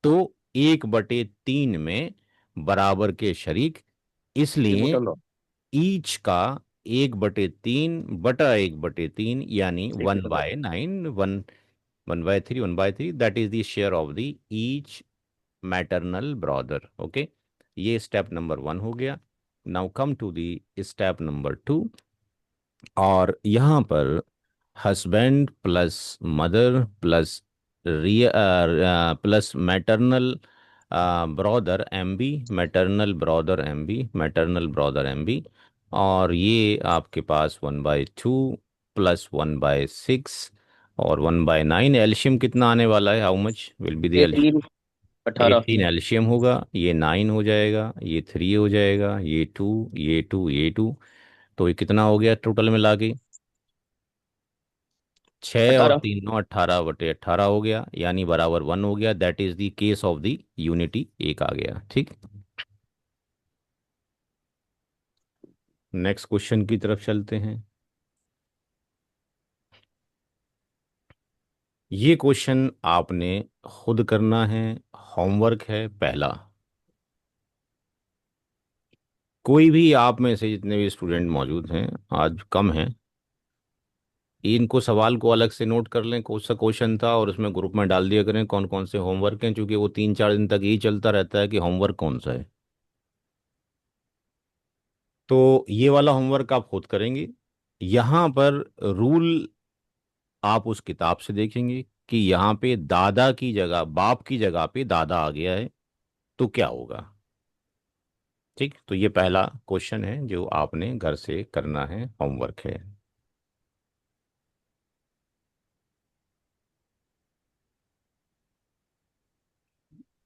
तो 1/3 में बराबर के शरीक। ये इसलिए मोटा लॉ। ईच का 1/3 बटा 1/3 यानी एक 1/9, 1/3, 1/3, that is the share of the each maternal brother. Okay, ये स्टेप नंबर 1 हो गया। Now come to the step number 2, और यहाँ पर husband plus mother plus plus maternal brother MB, maternal brother MB, maternal brother MB, और ये आपके पास 1/2 plus 1/6 और 1/9। एल्शियम कितना आने वाला है? How much will be the एल्शियम? 18 18। 18 एल्शियम होगा, ये 9 हो जाएगा, ये 3 हो जाएगा, ये 2, ये 2, ये 2। तो ये कितना हो गया टोटल मिला के? 6 और 3 18/18 हो गया, यानी बराबर 1 हो गया। That is the case of the unity, एक आ गया, ठीक। नेक्स्ट क्वेश्चन की तरफ चलते हैं। ये क्वेश्चन आपने खुद करना है, होमवर्क है पहला। कोई भी आप में से जितने भी स्टूडेंट मौजूद हैं, आज कम हैं, इनको सवाल को अलग से नोट कर लें, कौन सा क्वेश्चन था, और उसमें ग्रुप में डाल दिया करें कौन कौन से होमवर्क हैं, क्योंकि वो 3-4 दिन तक यही चलता रहता है कि होमवर्क कौन सा है। तो ये वाला होमवर्क आप खुद करेंगे। यहाँ पर रूल आप उस किताब से देखेंगे कि यहाँ पे दादा की जगह, बाप की जगह पे दादा आ गया है, तो क्या होगा? ठीक, तो ये पहला क्वेश्चन है जो आपने घर से करना है, होमवर्क है।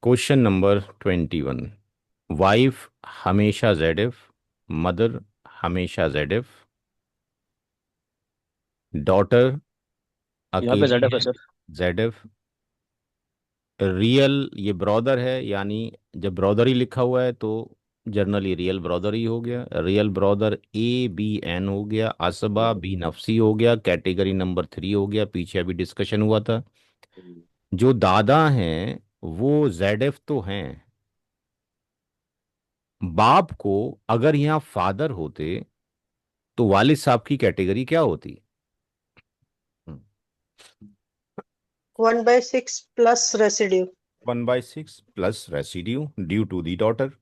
Question number 21। वाइफ हमेशा जेड एफ, मदर हमेशा जेड एफ, डॉटर यहाँ पे अकेली ZF है है सर। जेड एफ, रियल ये ब्रॉदर है, यानी जब ब्रॉदर ही लिखा हुआ है तो जनरली रियल ब्रॉदर ही हो गया। रियल ब्रॉदर ABN हो गया, असबा हम्म, बी नफसी हो गया, कैटेगरी नंबर 3 हो गया, पीछे अभी डिस्कशन हुआ था। हम्म। जो दादा हैं वो ZF तो हैं। बाप को अगर यहाँ फादर होते तो वालिद साहब की कैटेगरी क्या होती? 1/6 plus residue. 1/6 plus residue due to the daughter.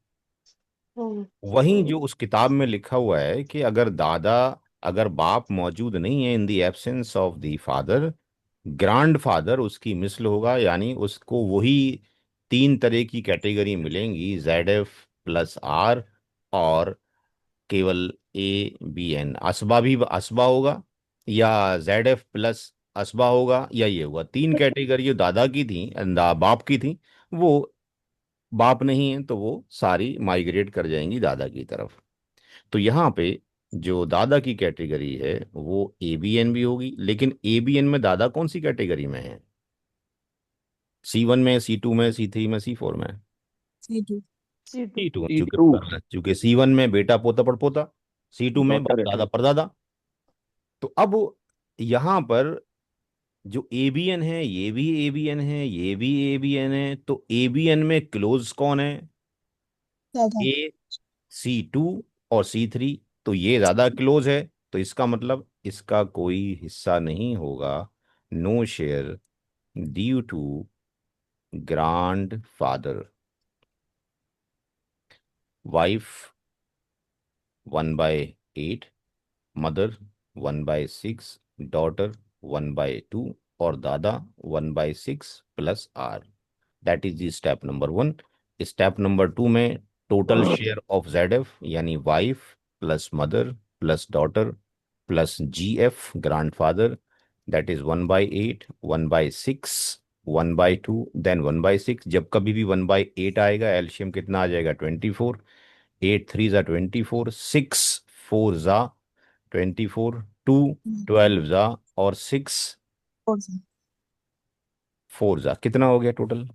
हम्म वहीं जो उस किताब में लिखा हुआ है कि अगर दादा, अगर बाप मौजूद नहीं है, in the absence of the father, grand father उसकी मिस्ल होगा, यानी उसको वही 3 तरह की कैटेगरी मिलेंगी, ZF प्लस R, और केवल ABN। असबा भी असबा होगा, या जेड एफ प्लस असबा होगा, या ये होगा। तीन कैटेगरी जो दादा की थी, बाप की थी, वो बाप नहीं है तो वो सारी माइग्रेट कर जाएंगी दादा की तरफ। तो यहाँ पे जो दादा की कैटेगरी है वो एबीएन भी होगी, लेकिन एबीएन में दादा कौन सी कैटेगरी में है? C1 में, C2 में, C3 में, C4 में? C2। C2, C2 चूंकि C1 में बेटा पोता पड़पोता, C2 में बाप डॉटर है। दादा परदादा। तो अब यहाँ पर जो एबीएन है, ये भी एबीएन है, ये भी एबीएन है, तो एबीएन में क्लोज कौन है? दादा। ए, C2 और C3। तो ये ज्यादा क्लोज है, तो इसका मतलब इसका कोई हिस्सा नहीं होगा। No share due to grand father. Wife 1/8, mother 1/6, daughter 1/2, और दादा 1/6 plus R. That is the step number 1। Step number 2 में total share of Z F, यानी wife plus mother plus daughter plus GF grandfather, that is 1/8, 1/6, 1/2, then 1/6। जब कभी भी 1/8 आएगा, LCM कितना आ जाएगा? 24। 8 3 ज़ा 24, 6 4 ज़ा 24, 2 12 ज़ा, और 6 4 ज़ा कितना हो गया total?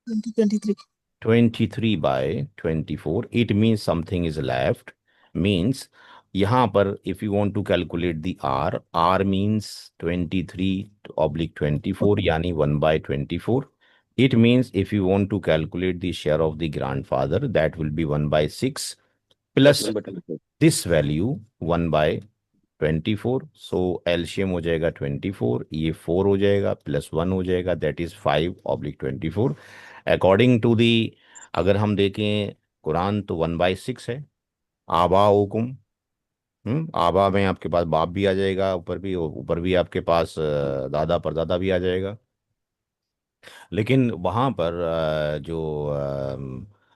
2023। 23/24। It means something is left. Means यहाँ पर if you want to calculate the R, R means 23/24, यानी 1/24। It means if you want to calculate the share of the grandfather, that will be 1/6 plus plus 1/24। This value 1/24। So LCM हो जाएगा 24, ये 4 हो जाएगा, plus 1 हो जाएगा, that is 5/24। According to the, अगर हम देखें कुरान, तो 1/6 है। आबा हुकुम, आबा में आपके पास बाप भी आ जाएगा, ऊपर भी आपके पास दादा परदादा भी आ जाएगा। लेकिन वहाँ पर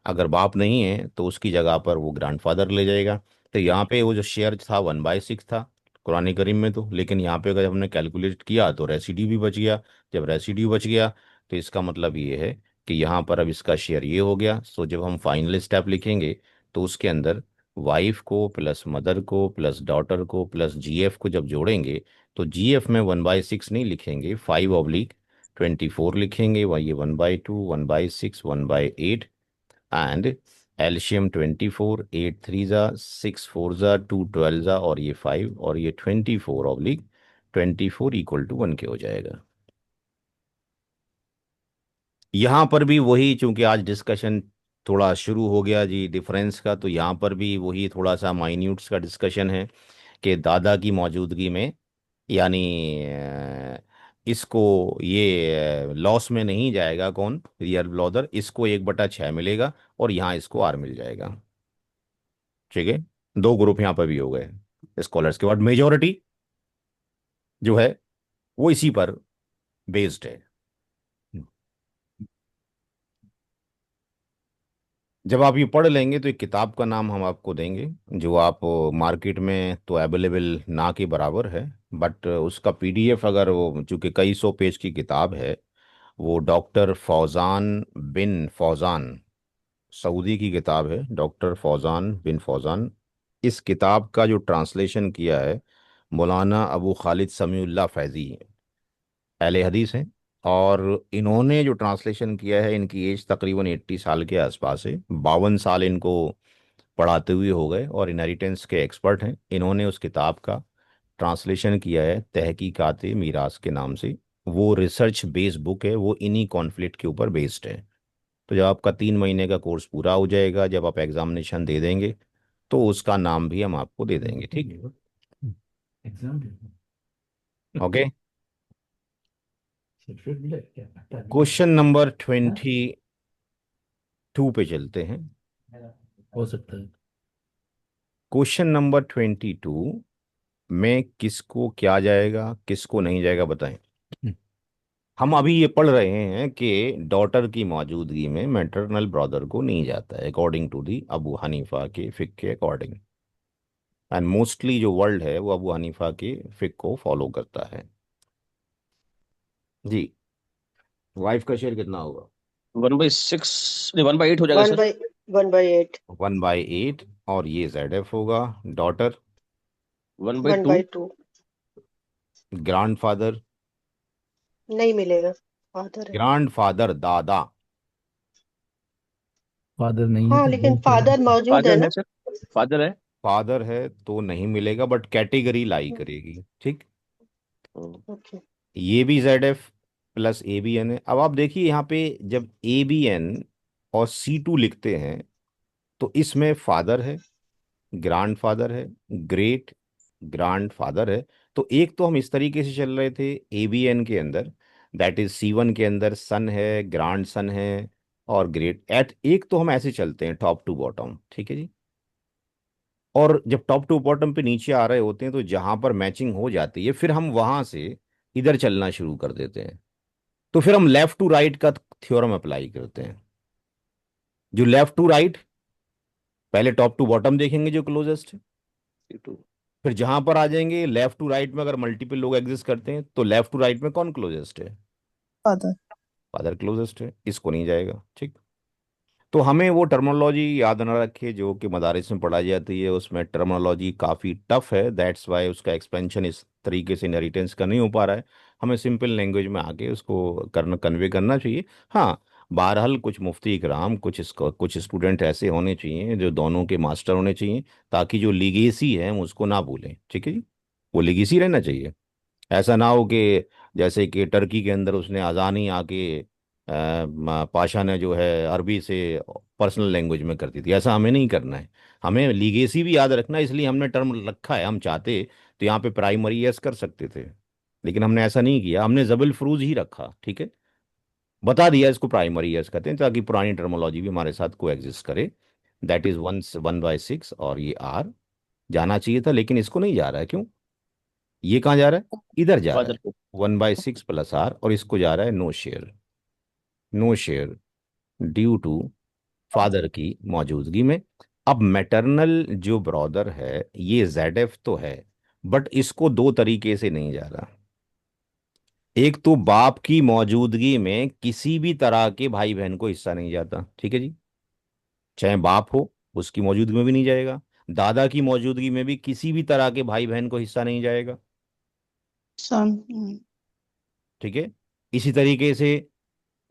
अगर बाप नहीं है तो उसकी जगह पर वो ग्रैंडफादर ले जाएगा। तो यहाँ पे वो जो शेयर था 1/6 था कुरान करीम में, तो लेकिन यहाँ पे अगर हमने कैलकुलेट किया तो रेसिड्यू भी बच गया। जब रेसिड्यू बच गया तो इसका मतलब ये है कि यहाँ पर अब इसका शेयर ये हो गया। सो जब हम फाइनल स्टेप लिखेंगे तो उसके अंदर वाइफ को प्लस मदर को प्लस डॉटर को प्लस GF को जब जोड़ेंगे, तो GF में 1/6 नहीं लिखेंगे, 5/24 लिखेंगे। वह ये 1/2, 1/6, 1/8, एंड एल्शियम 24, 8 3 ज़ा 6 4 ज़ा 2 12 ज़ा, और ये 5, और ये 24/24 =1 के हो जाएगा। यहाँ पर भी वही, चूंकि आज डिस्कशन थोड़ा शुरू हो गया जी डिफरेंस का, तो यहाँ पर भी वही थोड़ा सा माइन्यूट्स का डिस्कशन है कि दादा की मौजूदगी में, यानी इसको ये लॉस में नहीं जाएगा कौन? रियल ब्लॉदर। इसको 1/6 मिलेगा, और यहाँ इसको R मिल जाएगा। ठीक है, दो ग्रुप यहाँ पर भी हो गए स्कॉलर्स के बाद। मेजोरिटी जो है वो इसी पर बेस्ड है। जब आप ये पढ़ लेंगे तो एक किताब का नाम हम आपको देंगे, जो आप मार्केट में तो अवेलेबल ना के बराबर है, बट उसका PDF, अगर वो चूंकि कई सौ पेज की किताब है, वो डॉक्टर फौजान बिन फौजान, सऊदी की किताब है, डॉक्टर फौजान बिन फौजान। इस किताब का जो ट्रांसलेशन किया है मौलाना अबू खालिद समीउल्लाह फैज़ी, अहले हदीस हैं। और इन्होंने जो ट्रांसलेशन किया है, इनकी एज तकरीबन 80 साल के आसपास है। 52 साल इनको पढ़ाते हुए हो गए, और इनहेरिटेंस के एक्सपर्ट हैं। इन्होंने उस किताब का ट्रांसलेशन किया है तहकीकात मीरास के नाम से। वो रिसर्च बेस्ड बुक है, वो इन्हीं कॉन्फ्लिक्ट के ऊपर बेस्ड है। तो जब आपका 3 महीने का कोर्स पूरा हो जाएगा, जब आप एग्जामिनेशन दे देंगे, तो उसका नाम भी हम आपको दे देंगे। ठीक है, ओके। क्वेश्चन नंबर 22 पे चलते हैं। हो सकता है। क्वेश्चन नंबर 22 में किसको क्या जाएगा, किसको नहीं जाएगा, बताएं। हम अभी ये पढ़ रहे हैं कि डॉटर की मौजूदगी में मैटरनल ब्रदर को नहीं जाता है, according to the Abu Hanifa के फिक के अकॉर्डिंग। एंड मोस्टली जो वर्ल्ड है वो अबू हनीफा के फिक को फॉलो करता है जी। वाइफ का शेयर कितना होगा? 1/6, नहीं 1/8 हो जाएगा वन सर। बाई 1/8। 1/8। और ये ZF होगा। डॉटर? 1/2। 1/2। ग्रैंडफादर? नहीं मिलेगा, फादर है। ग्रैंडफादर, दादा? फादर नहीं है हाँ तो लेकिन ग्रैंड फादर। फादर मौजूद है फादर है ना। सर, फादर है। फादर है तो नहीं मिलेगा, बट कैटेगरी लाई करेगी, ठीक। हम्म, ओके। ये भी ZF प्लस ABN है। अब आप देखिए यहाँ पे, जब ABN और C2 लिखते हैं तो इसमें फादर है, ग्रैंडफादर है, ग्रेट ग्रैंडफादर है। तो एक तो हम इस तरीके से चल रहे थे ABN के अंदर, दैट इज C1 के अंदर सन है, ग्रैंड सन है और ग्रेट एट। एक तो हम ऐसे चलते हैं टॉप टू बॉटम, ठीक है जी। और जब टॉप टू बॉटम पे नीचे आ रहे होते हैं तो जहां पर मैचिंग हो जाती है फिर हम वहां से इधर चलना शुरू कर देते हैं। तो फिर हम लेफ्ट टू राइट का थ्योरम अप्लाई करते हैं। जो लेफ्ट टू राइट, पहले टॉप टू बॉटम देखेंगे जो क्लोजेस्ट है, C2। फिर जहां पर आ जाएंगे लेफ्ट टू राइट में अगर मल्टीपल लोग एग्जिस्ट करते हैं तो लेफ्ट टू राइट में कौन क्लोजेस्ट है? फादर। फादर क्लोजेस्ट है, इसको नहीं जाएगा, ठीक। तो हमें वो टर्मिनोलॉजी याद ना रखे जो कि मदारिस में पढ़ाई जाती है, उसमें टर्मिनोलॉजी काफ़ी टफ है, दैट्स वाई उसका एक्सपेंशन इस तरीके से इनहेरिटेंस का नहीं हो पा रहा है। हमें सिंपल लैंग्वेज में आके उसको करना, कन्वे करना चाहिए। हाँ, बहरहाल कुछ मुफ्ती इकराम, कुछ स्टूडेंट ऐसे होने चाहिए जो दोनों के मास्टर होने चाहिए, ताकि जो लीगेसी है हम उसको ना भूलें, ठीक है जी। वो लीगेसी रहना चाहिए। ऐसा ना हो कि जैसे कि टर्की के अंदर उसने अजानी आके पाशा ने जो है अरबी से पर्सनल लैंग्वेज में कर दी थी। ऐसा हमें नहीं करना है। हमें लीगेसी भी याद रखना है, इसलिए हमने टर्म रखा है। हम चाहते तो यहाँ पे प्राइमरी यस कर सकते थे, लेकिन हमने ऐसा नहीं किया, हमने जबल फरूज ही रखा, ठीक है। बता दिया इसको प्राइमरी यस कहते हैं, ताकि पुरानी टर्मोलॉजी भी हमारे साथ को एग्जिस्ट करे। That is 1/6। और ये R जाना चाहिए था लेकिन इसको नहीं जा रहा है, क्यों? ये कहाँ जा रहा है? इधर जा रहा फादर है। को। 1/6 प्लस R, और इसको जा रहा है no share. No share due to father की मौजूदगी में। अब मैटरनल जो ब्रदर है ये ZF तो है, बट इसको दो तरीके से नहीं जा रहा। एक तो बाप की मौजूदगी में किसी भी तरह के भाई बहन को हिस्सा नहीं जाता, ठीक है जी। चाहे बाप हो, उसकी मौजूदगी में भी नहीं जाएगा। दादा की मौजूदगी में भी किसी भी तरह के भाई बहन को हिस्सा नहीं जाएगा, सन। ठीक है। इसी तरीके से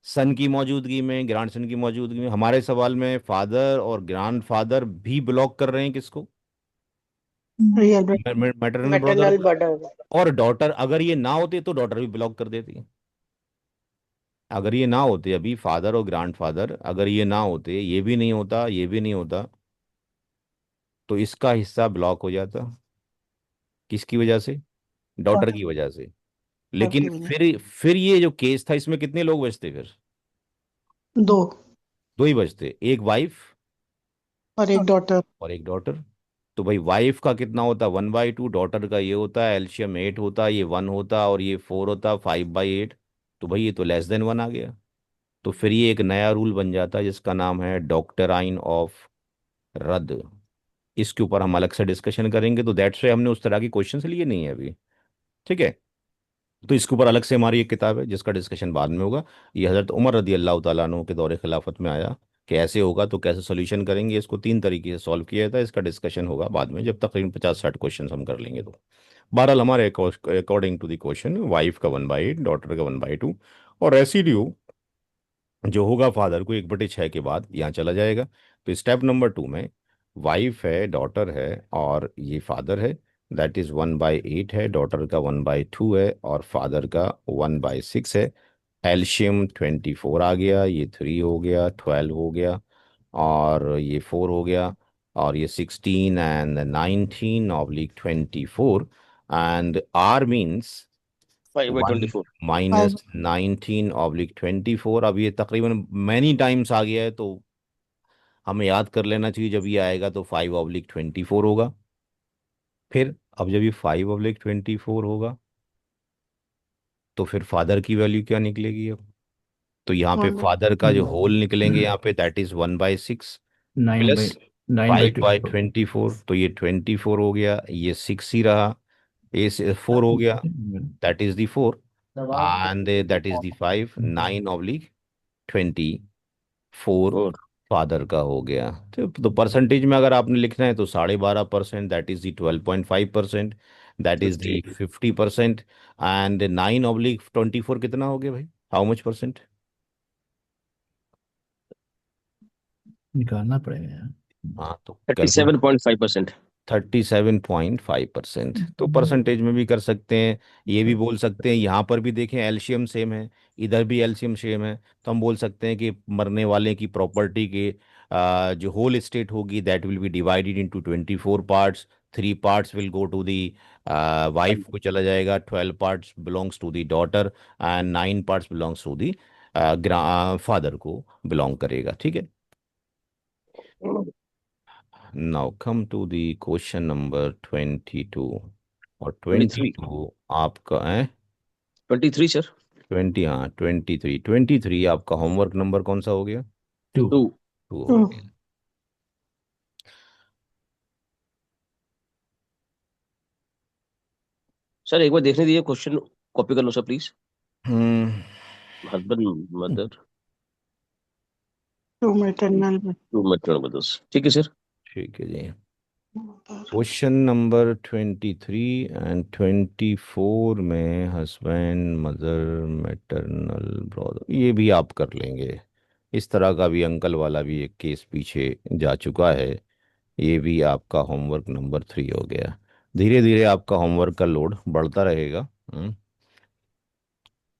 सन की मौजूदगी में, ग्रैंड सन की मौजूदगी में, हमारे सवाल में फादर और ग्रैंड फादर भी ब्लॉक कर रहे हैं किसको? Real bread. Maternal brother maternal को। बर्डन। और डॉटर, अगर ये ना होते तो डॉटर भी ब्लॉक कर देती। अगर ये ना होते, अभी फादर और ग्रैंड फादर अगर ये ना होते, ये भी नहीं होता, ये भी नहीं होता, तो इसका हिस्सा ब्लॉक हो जाता। किसकी वजह से? डॉटर की वजह से। लेकिन की वजह। फिर ये जो केस था इसमें कितने लोग बचते फिर? दो। दो ही बचते, एक वाइफ और एक डॉटर। और एक डॉटर। तो भाई वाइफ का कितना होता? 1/2। डॉटर का ये होता है एल्शियम 8 होता, ये 1 होता और ये 4 होता, 5/8। तो भाई ये तो लेस देन 1 आ गया। तो फिर ये एक नया रूल बन जाता है जिसका नाम है डॉक्टराइन ऑफ रद्द। इसके ऊपर हम अलग से डिस्कशन करेंगे, तो दैट्स वाई हमने उस तरह की क्वेश्चंस लिए नहीं है अभी, ठीक है। तो इसके ऊपर अलग से हमारी एक किताब है जिसका डिस्कशन बाद में होगा। ये हज़रत उमर रदी अल्लाह तआला अन्हु के दौरे खिलाफत में आया कि ऐसे होगा तो कैसे सोल्यूशन करेंगे, इसको 3 तरीके से सॉल्व किया था। इसका डिस्कशन होगा बाद में, जब तकरीबन 50-60 क्वेश्चन हम कर लेंगे तो। बहरहाल हमारे according to the question, wife का 1/8, डॉटर का 1/2, और रेसिड्यू जो होगा फादर को 1/6 के बाद यहाँ चला जाएगा। तो स्टेप नंबर 2 में वाइफ है, डॉटर है और ये फादर है, दैट इज 1/8 है, डॉटर का 1/2 है और फादर का 1/6 है। एल्शियम 24 आ गया, ये 3 हो गया, 12 हो गया और ये 4 हो गया, और ये 16 and 19/24। And R means 1 5/24। Five. -19/24। अब ये तकरीबन मैनी टाइम्स आ गया है तो हमें याद कर लेना चाहिए, जब ये आएगा तो 5/24 होगा। फिर अब जब ये 5/24 होगा तो फिर फादर की वैल्यू क्या निकलेगी अब? तो यहाँ पे वन। फादर का जो होल निकलेंगे यहाँ पे, that is 1/6 nine by plus 9 by 5 by 24. 24, तो ये 24 हो गया, ये 6 ही रहा, ये 4 हो गया, that is the 4, and that is the 5, 9/24 और फादर का हो गया। तो परसेंटेज में अगर आपने लिखना है तो 12.5%, that is the 12.5%, that is 50। The 50%, and 9/24 कितना हो गया भाई, हाउ मच परसेंट? निकालना पड़ेगा यार। हाँ तो thirty calculate. Seven point five percent 37.5%, तो परसेंटेज में भी कर सकते हैं। ये भी बोल सकते हैं, यहाँ पर भी देखें एलसीएम सेम है, इधर भी एलसीएम सेम है, तो हम बोल सकते हैं कि मरने वाले की प्रॉपर्टी के जो होल एस्टेट होगी that will be divided into 24 parts. 3 parts will go to the wife को चला जाएगा, 12 parts belongs to the daughter, and 9 parts belongs to the father को बिलोंग करेगा, ठीक है। Now come to the question number 22, और 23। 22 आपका है 23 सर। 20, हाँ 23 आपका होमवर्क नंबर कौन सा हो गया? 2. 2। 2 हो 2. गया। सर एक बार देखने दीजिए क्वेश्चन, कॉपी कर लो सर प्लीज। हम्म। Husband mother, 2 maternal. Two maternal mothers, ठीक है सर। ठीक है जी। Mother. क्वेश्चन नंबर 23 एंड 24 में हस्बैंड मदर मैटरनल ब्रदर, ये भी आप कर लेंगे। इस तरह का भी अंकल वाला भी एक केस पीछे जा चुका है, ये भी आपका होमवर्क नंबर 3 हो गया। धीरे धीरे आपका होमवर्क का लोड बढ़ता रहेगा,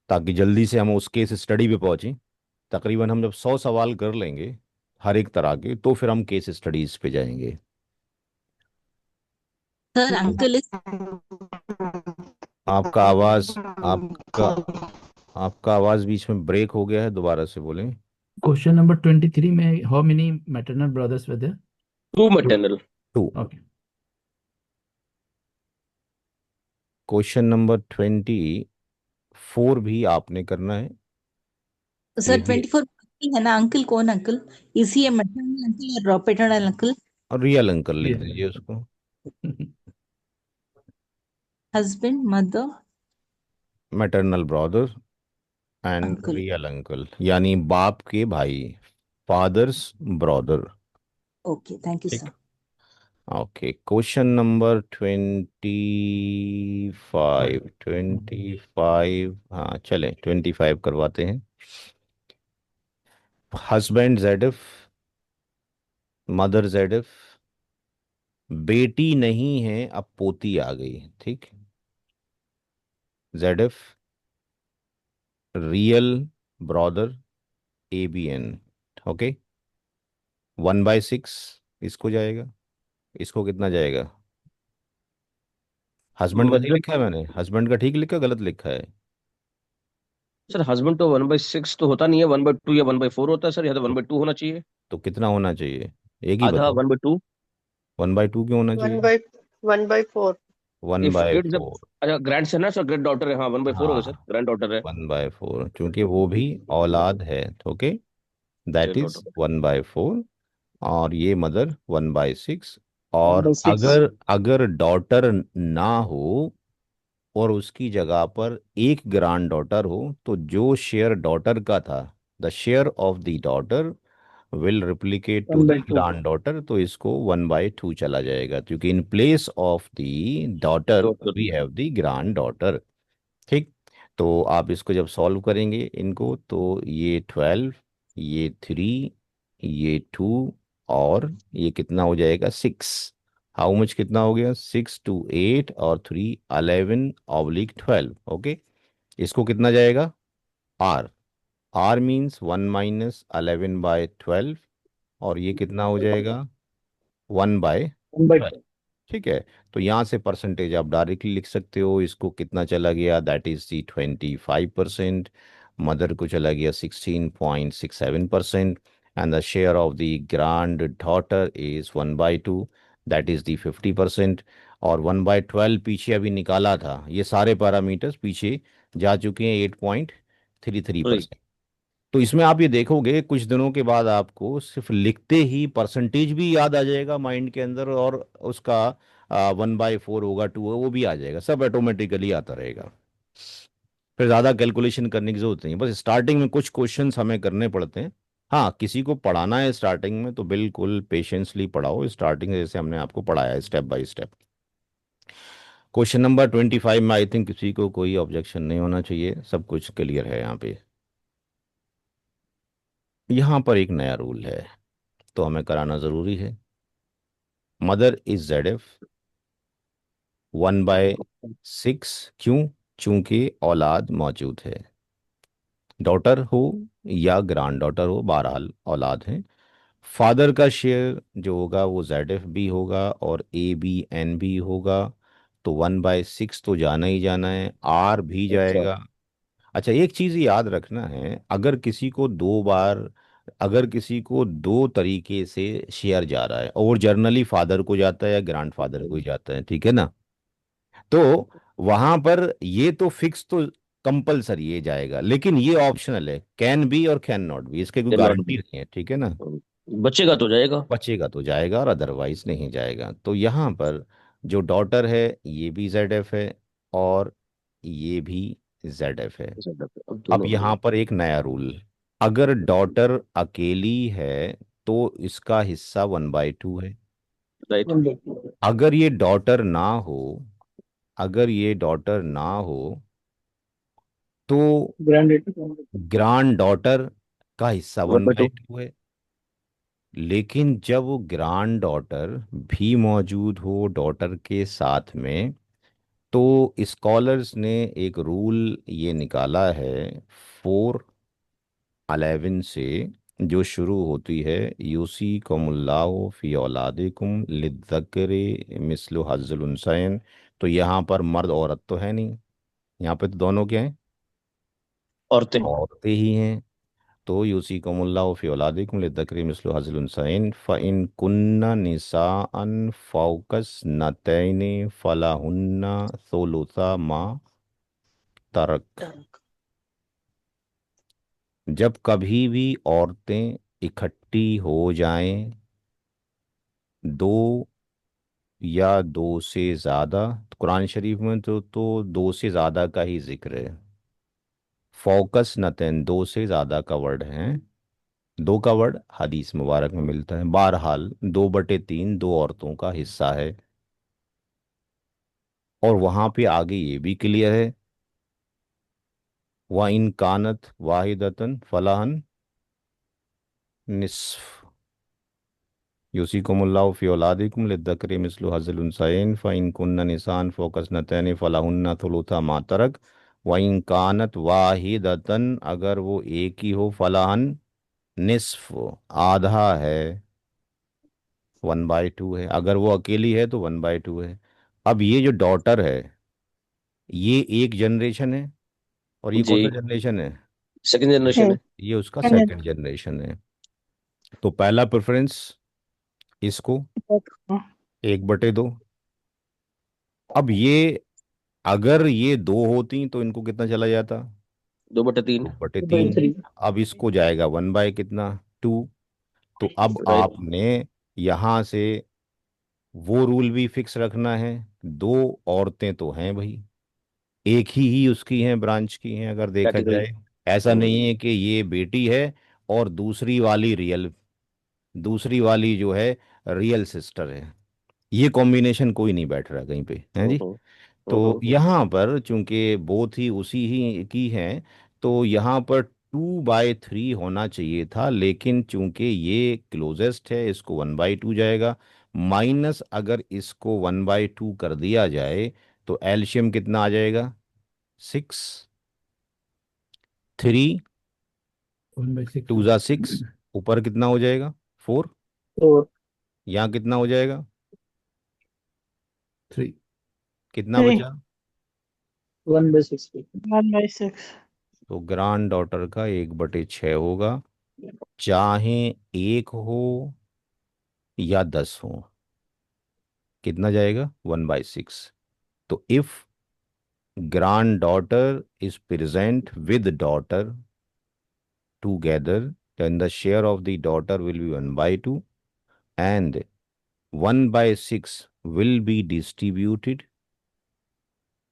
ताकि जल्दी से हम उस केस स्टडी पे पहुंचें। तकरीबन हम जब 100 सवाल कर लेंगे हर एक तरह के, तो फिर हम केस स्टडीज पे जाएंगे। सर अंकल इज आपका आवाज़ आपका आपका आवाज़ बीच में ब्रेक हो गया है, दोबारा से बोलें। क्वेश्चन नंबर 23 में how many maternal brothers were there? Two 2। Maternal. 2। Okay. Question number 24 भी आपने करना है, ये सर भी 24 है ना अंकल, कौन uncle? Is he A maternal uncle और पैटर्नल अंकल? रियल अंकल लिख ये दीजिए उसको। Husband mother maternal brother and uncle. Real uncle, यानी बाप के भाई, fathers brother. Okay thank you ठीक। सर। ओके, क्वेश्चन नंबर 25, 25, हाँ चलें 25 करवाते हैं। हस्बैंड जेडफ, मदर जेडफ, बेटी नहीं है अब पोती आ गई, ठीक। जेडफ, रियल ब्रदर, ABN, ओके। 1/6 इसको जाएगा, इसको कितना जाएगा? हस्बैंड का ठीक मदर। लिखा है मैंने, हस्बैंड का ठीक लिखा गलत लिखा है? सर हस्बैंड तो 1/6 तो होता नहीं है, 1/2 या 1/4 होता है सर, या तो 1/2 होना चाहिए। तो कितना होना चाहिए, एक ही आधा बताओ। 1/2। 1/2 क्यों होना वन चाहिए? By 1/4। One if bye it is four अच्छा ग्रैंड सन है सर, ग्रैंड डॉटर है, हाँ 1/4 होगा सर, हाँ, ग्रैंड डॉटर है। 1/4 क्योंकि वो भी औलाद है, okay, that grand is daughter. 1/4, और ये मदर 1/6। One और by six. अगर अगर डॉटर ना हो और उसकी जगह पर एक ग्रांड डॉटर हो, तो जो शेयर डॉटर का था, the share of the daughter will replicate to One the by two. Granddaughter, तो इसको 1/2 चला जाएगा, क्योंकि in place of the daughter daughter. We have the granddaughter, ठीक। तो आप इसको जब सॉल्व करेंगे इनको, तो ये 12, ये 3, ये 2, और ये कितना हो जाएगा 6। हाउ मच कितना हो गया, 6 to 8 और 3 11/12, ओके। इसको कितना जाएगा, आर, आर मीन्स 1 - 11/12, और ये कितना हो जाएगा 1/12, ठीक है। तो यहाँ से परसेंटेज आप डायरेक्टली लिख सकते हो, इसको कितना चला गया, दैट इज दी 25%, मदर को चला गया 16.67%, and the share of the grand daughter is 1/2, that is the 50%। और 1/12 पीछे अभी निकाला था, ये सारे पैरामीटर्स पीछे जा चुके हैं, 8.33%। तो इसमें आप ये देखोगे कुछ दिनों के बाद आपको सिर्फ लिखते ही परसेंटेज भी याद आ जाएगा माइंड के अंदर, और उसका 1/4 होगा, 2 वो भी आ जाएगा, सब ऑटोमेटिकली आता रहेगा। फिर ज़्यादा कैलकुलेशन करने की जरूरत नहीं है, बस स्टार्टिंग में कुछ क्वेश्चंस हमें करने पड़ते हैं। हाँ, किसी को पढ़ाना है स्टार्टिंग में तो बिल्कुल पेशेंसली पढ़ाओ, स्टार्टिंग जैसे हमने आपको पढ़ाया है step by step. Question number 25 में आई थिंक किसी को कोई ऑब्जेक्शन नहीं होना चाहिए, सब कुछ क्लियर है यहाँ पे। यहाँ पर एक नया रूल है तो हमें कराना ज़रूरी है। मदर इज ZF 1/6, क्यों? चूंकि औलाद मौजूद है, डॉटर हो या ग्रांड डॉटर हो, बहरहाल औलाद है। फादर का शेयर जो होगा वो ZF भी होगा और ABN भी होगा, तो 1/6 तो जाना ही जाना है, R भी अच्छा। जाएगा। अच्छा, एक चीज़ याद रखना है, अगर किसी को दो तरीके से शेयर जा रहा है, और जर्नली फादर को जाता है या ग्रैंड फादर को ही जाता है, ठीक है ना, तो वहां पर ये तो फिक्स तो कंपलसरी ये जाएगा, लेकिन ये ऑप्शनल है, कैन बी और कैन नॉट बी, इसके कोई कैन नॉट गारंटी बी। नहीं है, ठीक है ना। बचेगा तो जाएगा। बचेगा तो जाएगा और अदरवाइज नहीं जाएगा। तो यहाँ पर जो डॉटर है ये भी ZF है और ये भी ZF है। अब अब दोनों यहाँ हैं। पर एक नया रूल, अगर डॉटर अकेली है तो इसका हिस्सा 1/2 है। राइट। अगर ये डॉटर ना हो, अगर ये डॉटर ना हो तो ग्रांड डॉटर का हिस्सा one one by by two two है। लेकिन जब ग्रांड डॉटर भी मौजूद हो डॉटर के साथ में, तो स्कॉलर्स ने एक रूल ये निकाला है 4:11 से, जो शुरू होती है यूसी कमुल्लाह फी औलादिकुम लिद्दक्करि मिस्लु हज़्ज़िल उनसैन। तो यहाँ पर मर्द औरत तो है नहीं, यहाँ पे तो दोनों क्या हैं, औरतें। औरतें ही हैं। तो यूसिकुमुल्लाहु फी औलादिकुम लिद्दक्करि मिस्लु हज़्ज़िल उनसैन फ़इन कुन्ना निसाअन फ़ौकस नतैनि फ़लहुन्ना सुलुसा मा तरक। जब कभी भी औरतें इकट्ठी हो जाएं, दो या दो से ज़्यादा, तो कुरान शरीफ में तो दो से ज़्यादा का ही जिक्र है। फोकस नतन दो से ज़्यादा का वर्ड है, दो का वर्ड हदीस मुबारक में मिलता है। बहरहाल 2/3 दो औरतों का हिस्सा है। और वहां पे आगे ये भी क्लियर है, व इन कानत वाहिदतन फलाहन निस्फ यूसिकुमुल्लाहु फी औलादिकुम लिद्दक्करि मिस्लु हज़्ज़िल उनसयैन फ़इन कुन्ना निसान फ़ौकस्नतैनि फ़लहुन्ना थुलुथा मा तरक व इन कानत वाहिदतन, अगर वो एक ही हो, फलाहन निस्फ आधा है, 1/2 है। अगर वो अकेली है तो 1/2 है। अब ये जो डॉटर है ये एक जनरेशन है, और ये जी। कौन सा जनरेशन है, सेकंड जनरेशन है। ये उसका सेकंड जनरेशन है। तो पहला प्रेफरेंस इसको 1/2। अब ये अगर ये दो होती तो इनको कितना चला जाता, 2/3। 2/3। अब इसको जाएगा 1/2। तो अब राइट। आपने यहां से वो रूल भी फिक्स रखना है, दो औरतें तो हैं भाई, एक ही उसकी हैं, ब्रांच की हैं अगर देखा कैटेगरी। जाए। ऐसा नहीं है कि ये बेटी है और दूसरी वाली जो है रियल सिस्टर है, ये कॉम्बिनेशन कोई नहीं बैठ रहा कहीं पे, है जी। तो यहाँ पर चूंकि बोथ ही उसी ही की हैं, तो यहाँ पर 2/3 होना चाहिए था, लेकिन चूंकि ये क्लोजेस्ट है इसको 1/2 जाएगा। माइनस अगर इसको 1/2 कर दिया जाए तो एलशियम कितना आ जाएगा, 6, 3, 1/6 2 ज़ा 6, ऊपर कितना हो जाएगा 4, यहाँ कितना हो जाएगा, 3 कितना बचा। 1/6। तो ग्रांड डॉटर का 1/6 होगा, चाहे एक हो या 10 हो, कितना जाएगा 1/6। तो if grand daughter is present with daughter together, then the share of the daughter will be 1 by 2 and 1 by 6 will be distributed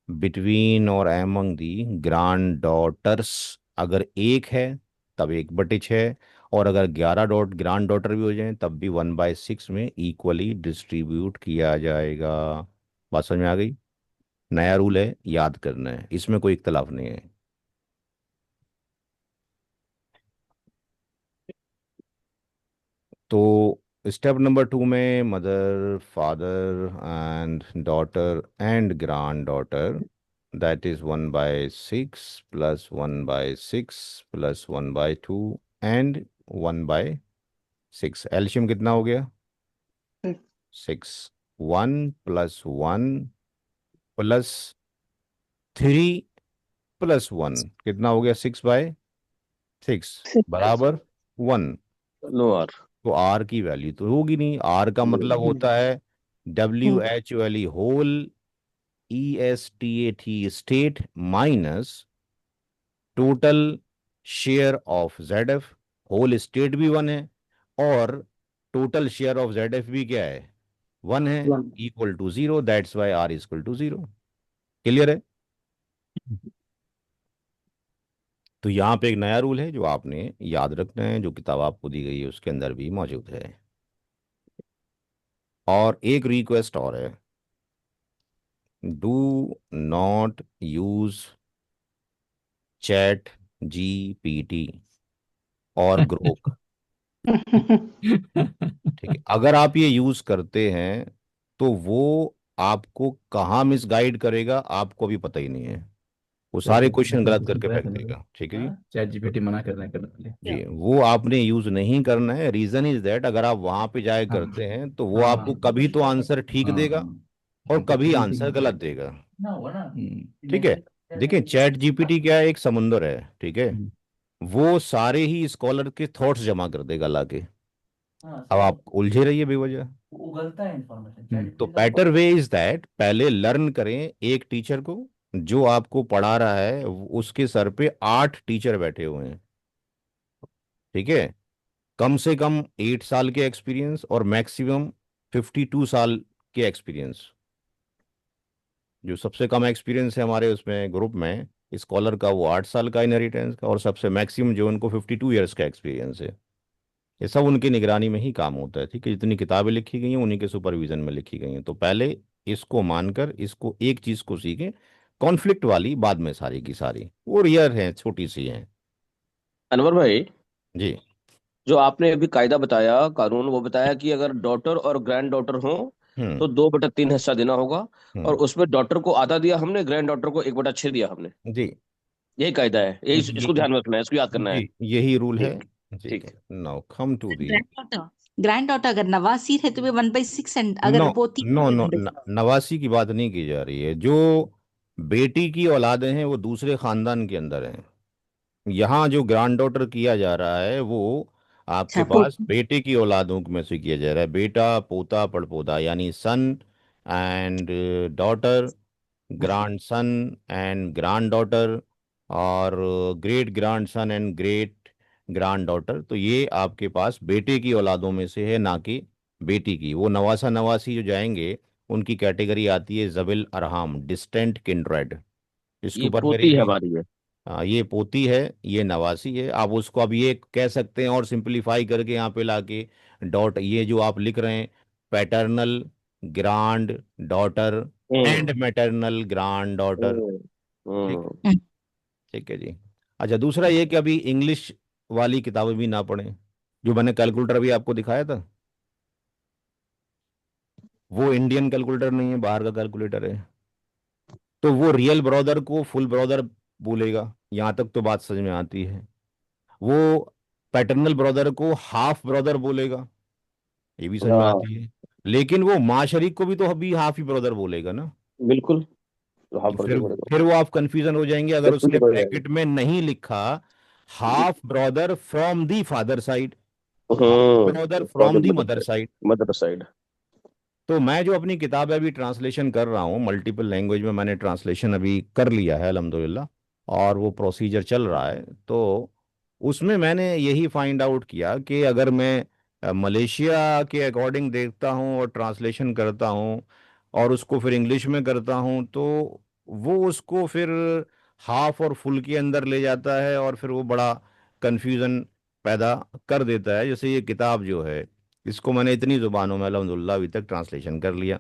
between और among the ग्रांड डॉटर्स। अगर एक है तब 1/6, और अगर 11 ग्रांड डॉटर भी हो जाए तब भी 1/6 में इक्वली डिस्ट्रीब्यूट किया जाएगा। बात समझ में आ गई? नया रूल है, याद करना है, इसमें कोई इख्तलाफ नहीं है। तो स्टेप नंबर 2 में mother, father and daughter and grand daughter, that is 1/6 plus 1/6 plus 1/2 and 1/6। एल्शियम कितना हो गया? 6। 1 प्लस 1 प्लस 3 प्लस 1 कितना हो गया? 6/6 बराबर 1। No R. तो आर की वैल्यू तो होगी नहीं। आर का मतलब होता है WHOLE, whole, ESTAT estate, minus total share of ZF। Whole estate भी 1 है और टोटल शेयर ऑफ ZF भी क्या है? 1 है, equal to 0। That's why R equal to 0। Clear है? तो यहाँ पे एक नया रूल है जो आपने याद रखना है, जो किताब आपको दी गई है उसके अंदर भी मौजूद है। और एक रिक्वेस्ट और है, do not use chat GPT और ग्रोक। ठीक है, अगर आप ये यूज करते हैं तो वो आपको कहाँ मिसगाइड करेगा आपको भी पता ही नहीं है। वो सारे क्वेश्चन गलत करके फेंक देगा। ठीक है जी। चैट जीपीटी मना कर रहे हैं करने के लिए। जी, वो आपने यूज नहीं करना है। रीजन इज दैट, अगर आप वहां पे जाए हाँ करते हैं तो वो हाँ आपको हाँ कभी तो आंसर ठीक हाँ देगा और कभी आंसर गलत देगा। ठीक है, देखिए चैट GPT क्या है? एक समुंदर है। ठीक है, हम्म, वो सारे ही स्कॉलर के थॉट्स जमा कर देगा लाके। अब आप उलझे रहिए बेवजह। तो बेटर वे इज दैट, पहले लर्न करें एक टीचर को, जो आपको पढ़ा रहा है उसके सर पे 8 टीचर बैठे हुए हैं। ठीक है, कम से कम 8 साल के एक्सपीरियंस और मैक्सिमम 52 साल के एक्सपीरियंस। जो सबसे कम एक्सपीरियंस है हमारे उसमें ग्रुप में स्कॉलर का, वो 8 साल का इनहेरिटेंस का, और सबसे मैक्सिमम जो उनको 52 ईयर्स का एक्सपीरियंस है। ये सब उनकी निगरानी में ही काम होता है। ठीक है, जितनी किताबें लिखी गई हैं उन्हीं के सुपरविजन में लिखी गई हैं। तो पहले इसको मानकर इसको एक चीज को सीखें, कॉन्फ्लिक्ट वाली बाद में सारी की सारी, वो रियर है, छोटी सी है। अनवर भाई, जी। जो आपने अभी कायदा बताया, कानून, वो बताया कि अगर डॉटर और ग्रैंड डॉटर हो हम्म। तो 2/3 हिस्सा देना होगा। और हम्म। उसमें डॉटर को आधा दिया हमने, ग्रैंड डॉटर को 1/6 दिया हमने। जी। यही कायदा है, यही ये इसको ध्यान में रखना है, इसको याद करना है। जी यही रूल है। ठीक। जी। ठीक है। Now come to the. Granddaughter अगर नवासी है तो वे 1/6, एंड नो अगर पोती नो है नो, 1/6। नवासी की बात नहीं की जा रही है। जो बेटी की औलादें हैं वो दूसरे खानदान के अंदर हैं। यहाँ जो ग्रैंड डॉटर किया जा रहा है वो आपके अच्छा, पास बेटे की औलादों में से किया जा रहा है। बेटा, पोता, पड़पोता, यानी son and daughter, grand son and grand daughter, और great grand son and great grand daughter. तो ये आपके पास बेटे की औलादों में से है, ना कि बेटी की। वो नवासा नवासी जो जाएंगे उनकी कैटेगरी आती है जबिल अरहाम, डिस्टेंट किंड्रेड। इसके ये ऊपर मेरी पोती है भी, हमारी है। हाँ, ये पोती है, ये नवासी है। आप उसको अब ये कह सकते हैं और सिंपलीफाई करके यहाँ पे लाके डॉट, ये जो आप लिख रहे हैं, paternal grand daughter and hmm. Maternal grand daughter. हम्म। ठीक। हम्म। ठीक है जी। अच्छा, दूसरा ये कि अभी इंग्लिश वाली किताबें भी ना पढ़ें। जो मैंने कैलकुलेटर भी आपको दिखाया था, वो इंडियन कैलकुलेटर नहीं है, बाहर का कैलकुलेटर है। तो वो रियल ब्रदर को फुल ब्रदर बोलेगा, यहाँ तक तो बात समझ में आती है। वो पैटर्नल ब्रदर को हाफ ब्रदर बोलेगा, ये भी समझ में हाँ, आती है। लेकिन वो माँ शरीक को भी तो अभी हाफ ही ब्रदर बोलेगा ना। बिल्कुल। तो हाँ, तो पर फिर देखो देखो। फिर वो आप कंफ्यूजन हो जाएंगे अगर उसने बिल्कुल हो जाएगा। ब्रैकेट में नहीं लिखा half brother from the father side, half brother from the mother side. Mother side. तो मैं जो अपनी किताब है अभी ट्रांसलेशन कर रहा हूँ, मल्टीपल लैंग्वेज में मैंने ट्रांसलेशन अभी कर लिया है अल्हम्दुलिल्लाह, और वो प्रोसीजर चल रहा है। तो उसमें मैंने यही फाइंड आउट किया कि अगर मैं मलेशिया के अकॉर्डिंग देखता हूँ और ट्रांसलेशन करता हूँ और उसको फिर इंग्लिश में करता हूँ, तो वो उसको फिर हाफ और फुल के अंदर ले जाता है और फिर वो बड़ा कंफ्यूजन पैदा कर देता है। जैसे ये किताब जो है, इसको मैंने इतनी जुबानों में अल्हम्दुलिल्लाह अभी तक ट्रांसलेशन कर लिया।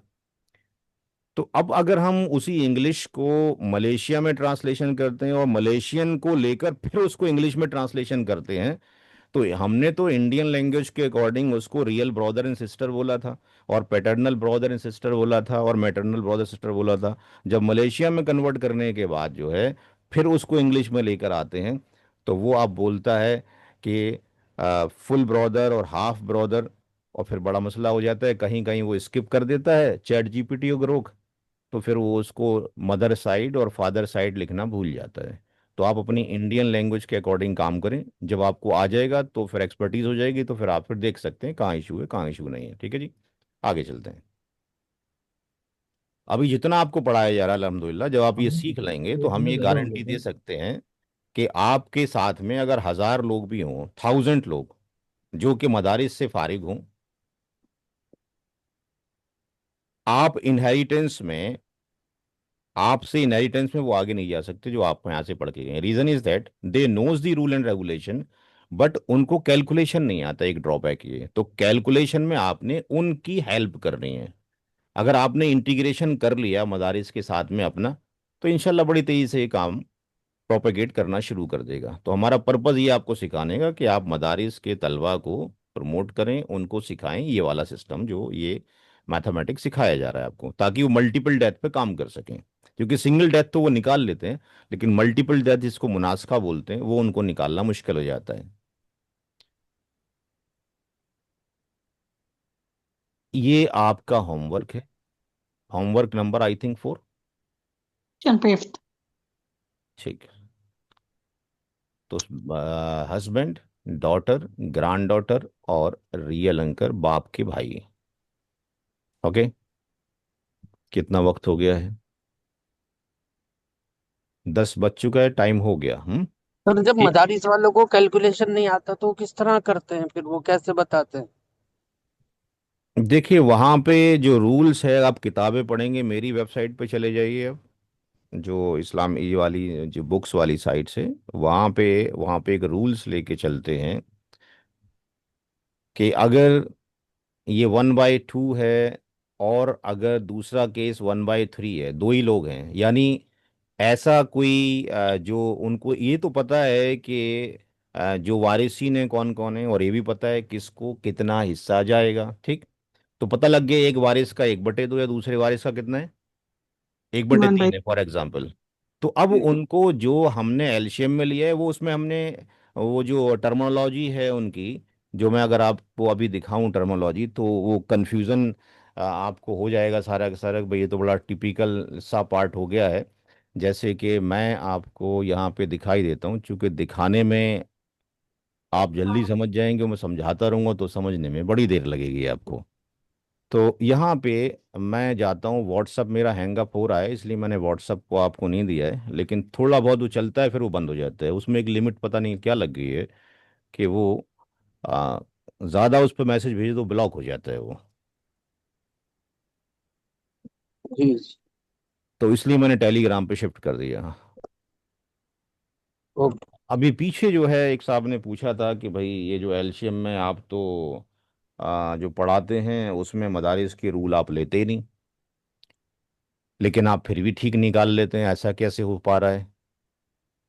तो अब अगर हम उसी इंग्लिश को मलेशिया में ट्रांसलेशन करते हैं और मलेशियन को लेकर फिर उसको इंग्लिश में ट्रांसलेशन करते हैं, तो हमने तो इंडियन लैंग्वेज के अकॉर्डिंग उसको रियल ब्रदर एंड सिस्टर बोला था, और पैटर्नल ब्रदर एंड सिस्टर बोला था, और मैटरनल ब्रदर सिस्टर बोला था। जब मलेशिया में कन्वर्ट करने के बाद जो है फिर उसको इंग्लिश में लेकर आते हैं, तो वो आप बोलता है कि फुल ब्रदर और हाफ ब्रदर, और फिर बड़ा मसला हो जाता है। कहीं कहीं वो स्किप कर देता है चैट जीपीटी और ग्रोक, तो फिर वो उसको मदर साइड और फादर साइड लिखना भूल जाता है। तो आप अपनी इंडियन लैंग्वेज के अकॉर्डिंग काम करें, जब आपको आ जाएगा तो फिर एक्सपर्टीज हो जाएगी, तो फिर आप फिर देख सकते हैं कहाँ इशू है कहाँ इशू नहीं है। ठीक है जी, आगे चलते हैं। अभी जितना आपको पढ़ाया जा रहा है अल्हम्दुलिल्लाह, जब आप ये सीख लेंगे तो हम ये गारंटी दे सकते हैं कि आपके साथ में अगर 1,000 लोग भी हों, 1,000 लोग जो कि मदारिस से फारिग हों, आप इनहेरिटेंस में आपसे इनहेरिटेंस में वो आगे नहीं जा सकते जो आप यहाँ से पढ़ के गए। Reason is that they knows the rule and regulation, but उनको कैलकुलेशन नहीं आता। एक ड्रॉबैक ये तो, कैलकुलेशन में आपने उनकी हेल्प करनी है। अगर आपने इंटीग्रेशन कर लिया मदारिस के साथ में अपना, तो इंशाल्लाह बड़ी तेजी से ये काम प्रोपेगेट करना शुरू कर देगा। तो हमारा पर्पज़ ये आपको सिखाने का कि आप मदारिस के तलबा को प्रमोट करें, उनको सिखाएं ये वाला सिस्टम जो ये मैथमेटिक्स सिखाया जा रहा है आपको, ताकि वो मल्टीपल डेथ पे काम कर सकें। क्योंकि सिंगल डेथ तो वो निकाल लेते हैं, लेकिन मल्टीपल डेथ जिसको मुनासखा बोलते हैं वो उनको निकालना मुश्किल हो जाता है। ये आपका होमवर्क है, homework number I think 4। Question fifth. ठीक है। तो हस्बैंड, डॉटर, ग्रैंड डॉटर और रियल अंकर बाप के भाई। ओके, कितना वक्त हो गया है? 10 बज चुका है, टाइम हो गया। सर जब ठीक। मदारिस वालों को कैलकुलेशन नहीं आता तो वो किस तरह करते हैं, फिर वो कैसे बताते हैं? देखिए वहाँ पे जो रूल्स है, आप किताबें पढ़ेंगे, मेरी वेबसाइट पे चले जाइए अब, जो इस्लाम ये वाली जो बुक्स वाली साइट से, वहाँ पे एक रूल्स लेके चलते हैं कि अगर ये 1/2 है और अगर दूसरा केस 1/3 है, दो ही लोग हैं, यानी ऐसा कोई जो उनको ये तो पता है कि जो वारिसीन है कौन कौन है, और ये भी पता है किसको कितना हिस्सा जाएगा। ठीक, तो पता लग गया एक वारिस का 1/2 या दूसरे वारिस का कितना है, एक बटे One by तीन है फॉर एग्जाम्पल। तो अब उनको जो हमने एलसीएम में लिया है, वो उसमें हमने वो जो टर्मिनोलॉजी है उनकी, जो मैं अगर आपको अभी दिखाऊं टर्मिनोलॉजी, तो वो कंफ्यूजन आपको हो जाएगा सारा का सारा कि भाई ये तो बड़ा टिपिकल सा पार्ट हो गया है। जैसे कि मैं आपको यहाँ पे दिखाई देता हूँ, चूंकि दिखाने में आप जल्दी समझ जाएंगे, मैं समझाता रहूँगा तो समझने में बड़ी देर लगेगी आपको। तो यहाँ पे मैं जाता हूँ, व्हाट्सअप मेरा हैंग अप हो रहा है, इसलिए मैंने व्हाट्सअप को आपको नहीं दिया है, लेकिन थोड़ा बहुत वो चलता है फिर वो बंद हो जाता है। उसमें एक लिमिट पता नहीं क्या लग गई है कि वो आ, ज़्यादा उस पर मैसेज भेजे तो ब्लॉक हो जाता है वो। जी जी। तो इसलिए मैंने टेलीग्राम पे शिफ्ट कर दिया। ओके। अभी पीछे जो है एक साहब ने पूछा था कि भाई ये जो एलसीएम में आप तो जो पढ़ाते हैं उसमें मदारिस के रूल आप लेते ही नहीं, लेकिन आप फिर भी ठीक निकाल लेते हैं, ऐसा कैसे हो पा रहा है?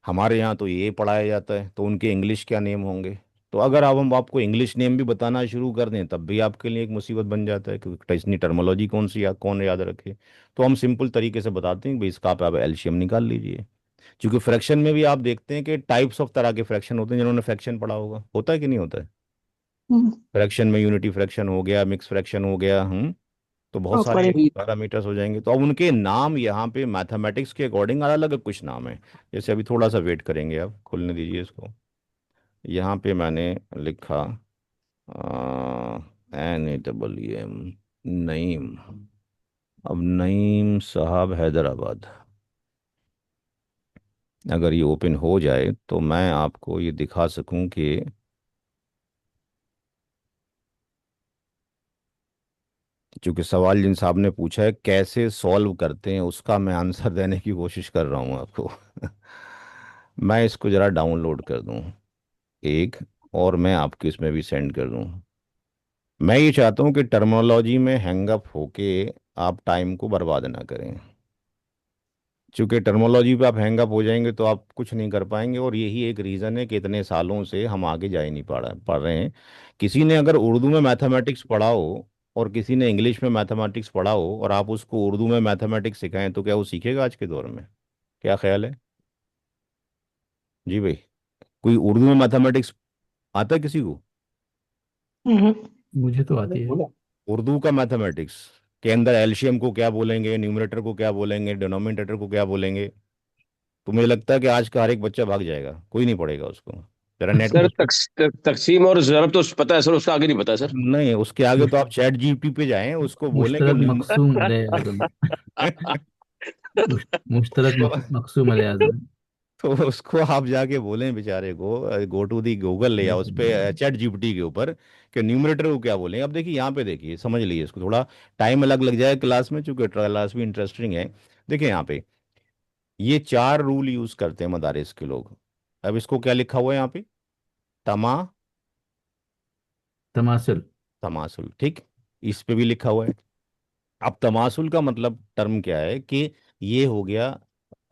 हमारे यहाँ तो ये पढ़ाया जाता है, तो उनके इंग्लिश क्या नेम होंगे? तो अगर अब हम आपको इंग्लिश नेम भी बताना शुरू कर दें तब भी आपके लिए एक मुसीबत बन जाता है, क्योंकि इतनी टर्मोलॉजी कौन सी या कौन याद रखे। तो हम सिंपल तरीके से बताते हैं कि भाई इसका आप एलसीएम निकाल लीजिए। क्योंकि फ्रैक्शन में भी आप देखते हैं कि टाइप्स ऑफ तरह के फ्रैक्शन होते हैं, जिन्होंने फ्रैक्शन पढ़ा होगा, होता है कि नहीं होता है? फ्रैक्शन में यूनिटी फ्रैक्शन हो गया, मिक्स फ्रैक्शन हो गया, तो बहुत of सारे one. जी। पैरामीटर्स हो जाएंगे। तो अब उनके नाम यहाँ पे मैथमेटिक्स के अकॉर्डिंग अलग अलग कुछ नाम है। जैसे अभी थोड़ा सा वेट करेंगे, आप खुलने दीजिए इसको। यहाँ पे मैंने लिखा NAEM, नईम। अब नईम साहब हैदराबाद, अगर ये ओपन हो जाए तो मैं आपको ये दिखा सकूं कि चूंकि सवाल जिन साहब ने पूछा है कैसे सॉल्व करते हैं, उसका मैं आंसर देने की कोशिश कर रहा हूं आपको। मैं इसको ज़रा डाउनलोड कर दूं एक, और मैं आपको इसमें भी सेंड कर दूं। मैं ये चाहता हूं कि टर्मिनोलॉजी में हैंगअप होके आप टाइम को बर्बाद ना करें। चूंकि टर्मिनोलॉजी पे आप हैंगअप हो जाएंगे तो आप कुछ नहीं कर पाएंगे, और यही एक रीज़न है कि इतने सालों से हम आगे जा ही नहीं पा रहे हैं। किसी ने अगर उर्दू में मैथमेटिक्स पढ़ा हो और किसी ने इंग्लिश में मैथमेटिक्स पढ़ा हो और आप उसको उर्दू में मैथमेटिक्स सिखाएं, तो क्या वो सीखेगा आज के दौर में? क्या ख्याल है? जी भाई, कोई उर्दू में मैथमेटिक्स आता है किसी को? हम्म। मुझे तो आती है। उर्दू का मैथमेटिक्स के अंदर एलसीएम को क्या बोलेंगे, न्यूमरेटर को क्या बोलेंगे, डिनोमिनेटर को क्या बोलेंगे, तो मुझे लगता है कि आज का हर एक बच्चा भाग जाएगा, कोई नहीं पढ़ेगा उसको। जरा नेट पे सर उसको। तकसीम और ज़रब तो पता है सर, उसका आगे नहीं पता है सर। नहीं, उसके आगे तो मुश, आप चैट जीपीटी पे जाएं, उसको बोलें कि मुश्तरक मकसूम अले आजम। मुश्तरक मकसूम अले आजम। तो उसको आप जाके बोलें बेचारे को, गो टू दी गूगल या उस बिल्कुल पे बिल्कुल। चैट जीपीटी के ऊपर, कि न्यूमरेटर को क्या बोलेंगे। अब देखिए यहाँ पे, देखिए समझ लीजिए इसको, थोड़ा टाइम अलग लग जाए क्लास में, चूंकि क्लास भी इंटरेस्टिंग है। देखिए यहाँ पे ये चार रूल यूज करते हैं मदारिस के लोग। अब इसको क्या लिखा हुआ है यहाँ पे? तमा तमासुल। तमासुल, ठीक। इस पे भी लिखा हुआ है। अब तमासुल का मतलब टर्म क्या है कि ये हो गया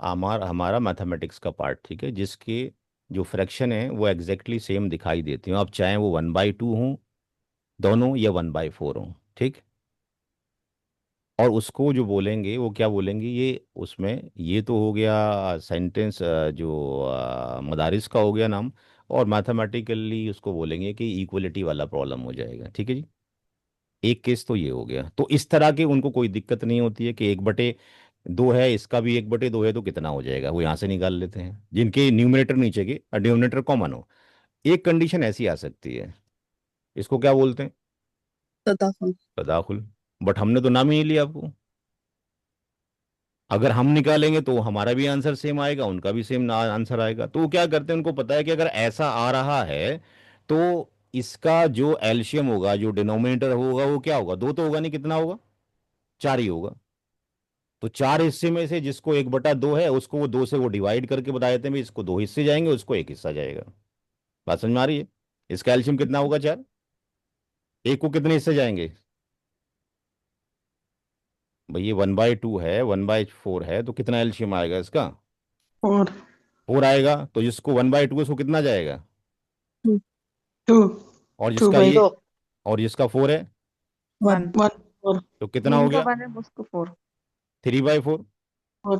हमारा मैथमेटिक्स का पार्ट, ठीक है, जिसके जो फ्रैक्शन है वो एग्जैक्टली सेम दिखाई देती हो, अब चाहे वो 1/2 हो दोनों, या 1/4 हो, ठीक। और उसको जो बोलेंगे वो क्या बोलेंगे, ये उसमें ये तो हो गया सेंटेंस जो मदारिस का हो गया नाम। और मैथमेटिकली उसको बोलेंगे कि इक्वलिटी वाला प्रॉब्लम हो जाएगा, ठीक है जी। एक केस तो ये हो गया, तो इस तरह के उनको कोई दिक्कत नहीं होती है कि 1/2 है, इसका भी 1/2 है, तो कितना हो जाएगा वो यहाँ से निकाल लेते हैं, जिनके न्यूमरेटर नीचे के डिनोमिनेटर कॉमन हो। एक कंडीशन ऐसी आ सकती है, इसको क्या बोलते हैं? तदाफुल। तदाखुल। बट हमने तो नाम ही नहीं लिया आपको। अगर हम निकालेंगे तो हमारा भी आंसर सेम आएगा, उनका भी सेम आंसर आएगा, तो वो क्या करते हैं, उनको पता है कि अगर ऐसा आ रहा है तो इसका जो एलसीएम होगा, जो डिनोमिनेटर होगा, वो क्या होगा? दो तो होगा नहीं, कितना होगा? चार ही होगा। तो चार हिस्से में से जिसको 1/2 है, उसको वो दो से वो डिवाइड करके बता देते हैं भाई इसको दो हिस्से जाएंगे, उसको एक हिस्सा जाएगा। बात समझ में आ रही है? इसका एलसीएम कितना होगा? चार। एक को कितने हिस्से जाएंगे? भाई ये 1/2 है, 1/4 है, तो कितना एलसीएम आएगा इसका? और 4 आएगा। तो जिसको 1/2 है उसको कितना जाएगा? टू। टू। और टू जिसका बाई ये, तो और जिसका 4 है, वन वन। और तो कितना हो गया? 4। 3/4। और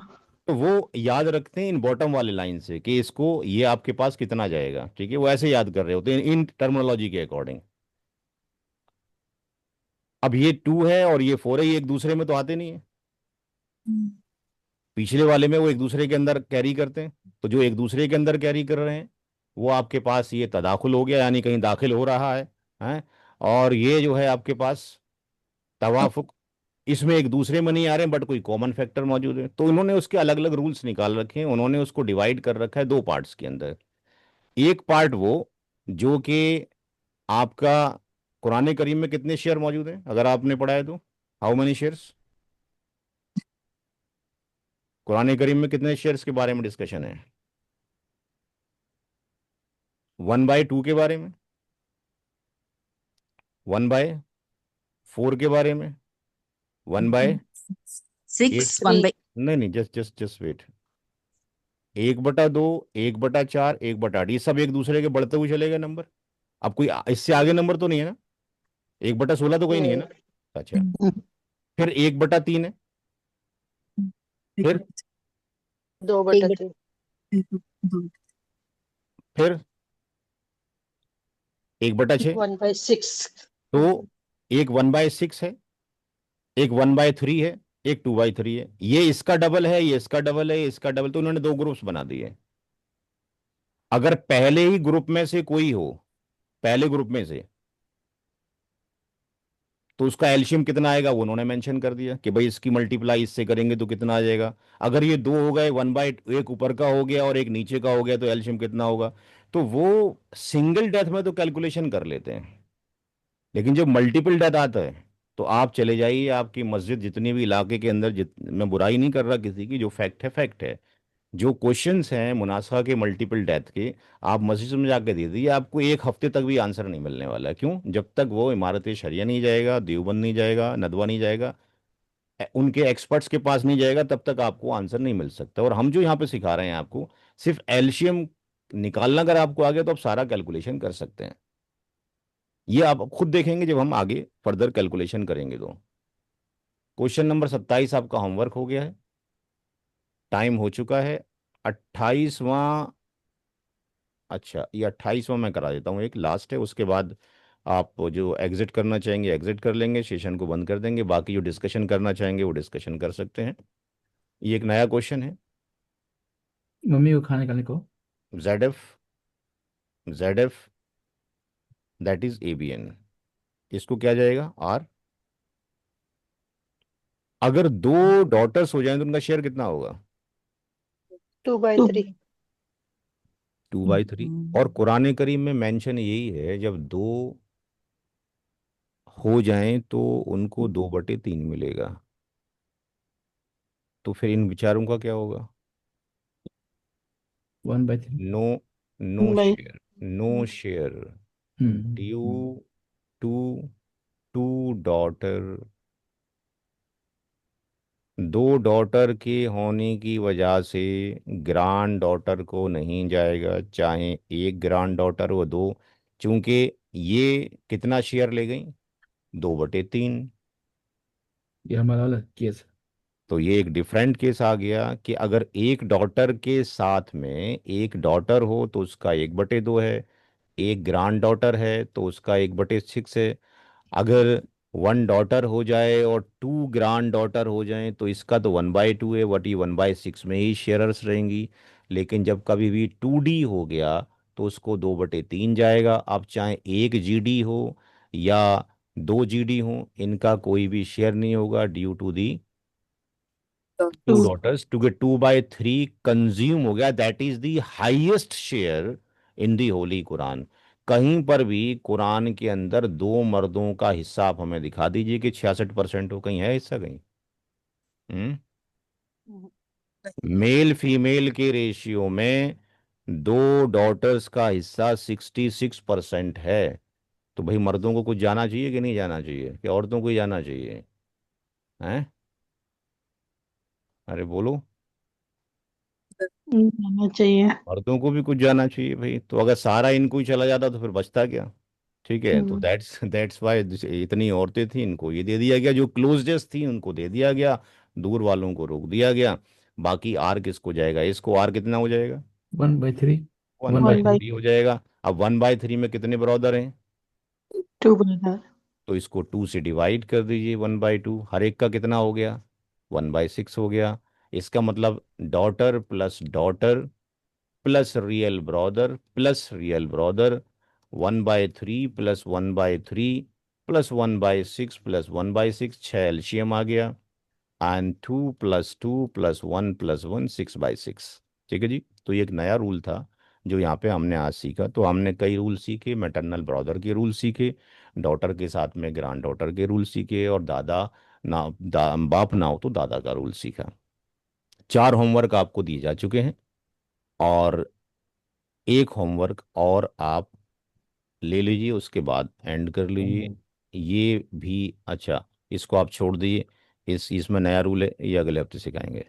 तो वो याद रखते हैं इन बॉटम वाले लाइन से कि इसको ये आपके पास कितना जाएगा, ठीक है, वो ऐसे याद कर रहे होते हैं इन टर्मिनोलॉजी के अकॉर्डिंग। अब ये 2 है और ये 4 है, ये एक दूसरे में तो आते नहीं है। पिछले वाले में वो एक दूसरे के अंदर कैरी करते हैं, तो जो एक दूसरे के अंदर कैरी कर रहे हैं वो आपके पास ये तदाखुल हो गया, यानी कहीं दाखिल हो रहा है। और ये जो है आपके पास तवाफुक, इसमें एक दूसरे में नहीं आ रहे हैं बट कोई कॉमन फैक्टर मौजूद है, तो इन्होंने उसके अलग अलग रूल्स निकाल रखे हैं, उन्होंने उसको डिवाइड कर रखा है दो पार्ट्स के अंदर। एक पार्ट वो जो कि आपका कुरान करीम में कितने शेयर मौजूद हैं, अगर आपने पढ़ा है तो? How many shares? Quran Karim में कितने शेयर्स के बारे में डिस्कशन है? 1/2 के बारे में, 1/4 के बारे में, 1/8। 6 1/. नहीं नहीं, जस्ट जस्ट जस्ट वेट। 1/2, 1/4, 1/8, ये सब एक दूसरे के बढ़ते हुए चले गए नंबर। अब कोई इससे आगे नंबर तो नहीं है ना? 1/16 तो कोई नहीं है ना? अच्छा। फिर 1/3 है। फिर 2/3। फिर 1/6। 1/6। तो एक 1/6 है, एक 1/3 है, एक 2/3 है, ये इसका डबल है, ये इसका डबल है, ये इसका डबल, तो उन्होंने दो ग्रुप्स बना दिए। अगर पहले ही ग्रुप में से कोई हो, पहले ग्रुप में से तो उसका एलसीएम कितना आएगा वो उन्होंने मेंशन कर दिया कि भाई इसकी मल्टीप्लाई इससे करेंगे तो कितना आ जाएगा। अगर ये दो हो गए, वन बाई एक ऊपर का हो गया और एक नीचे का हो गया, तो एलसीएम कितना होगा। तो वो सिंगल डेथ में तो कैलकुलेशन कर लेते हैं, लेकिन जब मल्टीपल डेथ आता है तो आप चले जाइए, आपकी मस्जिद जितने भी इलाके के अंदर, मैं बुराई नहीं कर रहा किसी की, जो फैक्ट है फैक्ट है। जो क्वेश्चंस हैं मुनासा के मल्टीपल डेथ के, आप मस्जिद में जाके दे दीजिए, आपको एक हफ्ते तक भी आंसर नहीं मिलने वाला है। क्यों? जब तक वो इमारत शरिया नहीं जाएगा, देवबंद नहीं जाएगा, नदवा नहीं जाएगा, उनके एक्सपर्ट्स के पास नहीं जाएगा, तब तक आपको आंसर नहीं मिल सकता। और हम जो यहाँ पे सिखा रहे हैं आपको, सिर्फ एलसीएम निकालना अगर आपको आ गया तो आप सारा कैलकुलेशन कर सकते हैं। ये आप खुद देखेंगे जब हम आगे फर्दर कैलकुलेशन करेंगे। तो क्वेश्चन नंबर 27 आपका होमवर्क हो गया है, टाइम हो चुका है। 28वां, अच्छा ये 28वां मैं करा देता हूँ, एक लास्ट है, उसके बाद आप जो एग्जिट करना चाहेंगे एग्जिट कर लेंगे, सेशन को बंद कर देंगे, बाकी जो डिस्कशन करना चाहेंगे वो डिस्कशन कर सकते हैं। ये एक नया क्वेश्चन है। मम्मी को खाने खाने को। Z F, Z F that is ABN, इसको क्या जाएगा आर। अगर दो डॉटर्स हो जाएं तो उनका शेयर कितना होगा? 2/3। 2/3। और कुरान करीम में मेंशन यही है, जब दो हो जाएं तो उनको 2/3 मिलेगा। तो फिर इन विचारों का क्या होगा? 1/3। No, no by share, no share due to two daughter. दो डॉटर के होने की वजह से ग्रैंड डॉटर को नहीं जाएगा, चाहे एक ग्रैंड डॉटर हो दो, चूंकि ये कितना शेयर ले गई? 2/3। ये हमारा वाला केस। तो ये एक डिफरेंट केस आ गया कि अगर एक डॉटर के साथ में एक डॉटर हो तो उसका 1/2 है, एक ग्रैंड डॉटर है तो उसका 1/6 है। अगर वन डॉटर हो जाए और टू ग्रैंड डॉटर हो जाए तो इसका तो 1/2 है, वटी 1/6 में ही शेयर्स रहेंगी। लेकिन जब कभी भी 2D हो गया तो उसको 2/3 जाएगा। अब चाहे एक जीडी हो या दो जीडी हो, इनका कोई भी शेयर नहीं होगा, due to the two 2 daughters, to get 2/3 consume हो गया। That is the highest share in the holy Quran. कहीं पर भी कुरान के अंदर दो मर्दों का हिस्सा आप हमें दिखा दीजिए कि 66% हो, कहीं है हिस्सा कहीं? हम्म। मेल फीमेल के रेशियो में दो डॉटर्स का हिस्सा 66% है। तो भाई मर्दों को कुछ जाना चाहिए कि नहीं जाना चाहिए, कि औरतों को ही जाना चाहिए? हैं? अरे बोलो। जाना चाहिए। मर्दों को भी कुछ जाना चाहिए भाई। तो अगर सारा इनको ही चला जाता तो फिर बचता क्या? ठीक है, तो दैट्स वाई इतनी औरतें थी, इनको ये दे दिया गया, जो क्लोजेस्ट थी उनको दे दिया गया, दूर वालों को रोक दिया गया। बाकी आर किसको जाएगा? इसको आर कितना हो जाएगा? 1/3। One one by by 1/2 three हो जाएगा। अब 1/3 में कितने ब्रदर हैं? ब्रदर। तो इसको 2 से डिवाइड कर दीजिए, 1/2, हर एक का कितना हो गया? 1/6 हो गया। इसका मतलब daughter plus daughter plus real brother plus real brother, 1/3 plus 1/3 plus 1/6 plus 1/6, 6 LCM आ गया। एंड 2 + 2 + 1 + 1, 6/6। ठीक है जी। तो ये एक नया रूल था जो यहाँ पे हमने आज सीखा। तो हमने कई रूल सीखे, मैटरनल ब्रदर के रूल सीखे, डॉटर के साथ में ग्रैंड डॉटर के रूल सीखे, और दादा ना बाप ना हो तो दादा का रूल सीखा। 4 होमवर्क आपको दिए जा चुके हैं, और एक होमवर्क और आप ले लीजिए, उसके बाद एंड कर लीजिए। ये भी अच्छा, इसको आप छोड़ दीजिए, इसमें नया रूल है, ये अगले हफ्ते सिखाएंगे।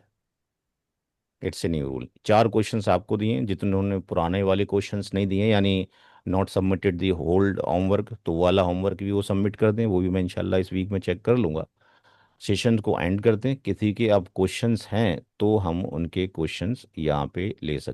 It's a new rule. 4 questions आपको दिए हैं, जितने पुराने वाले क्वेश्चंस नहीं दिए, यानी not submitted the hold homework, तो वो वाला होमवर्क भी वो सबमिट कर दें, वो भी मैं इंशाल्लाह इस वीक में चेक कर लूँगा। सेशन को एंड करते हैं। किसी के अब क्वेश्चंस हैं तो हम उनके क्वेश्चंस यहाँ पे ले सकते हैं।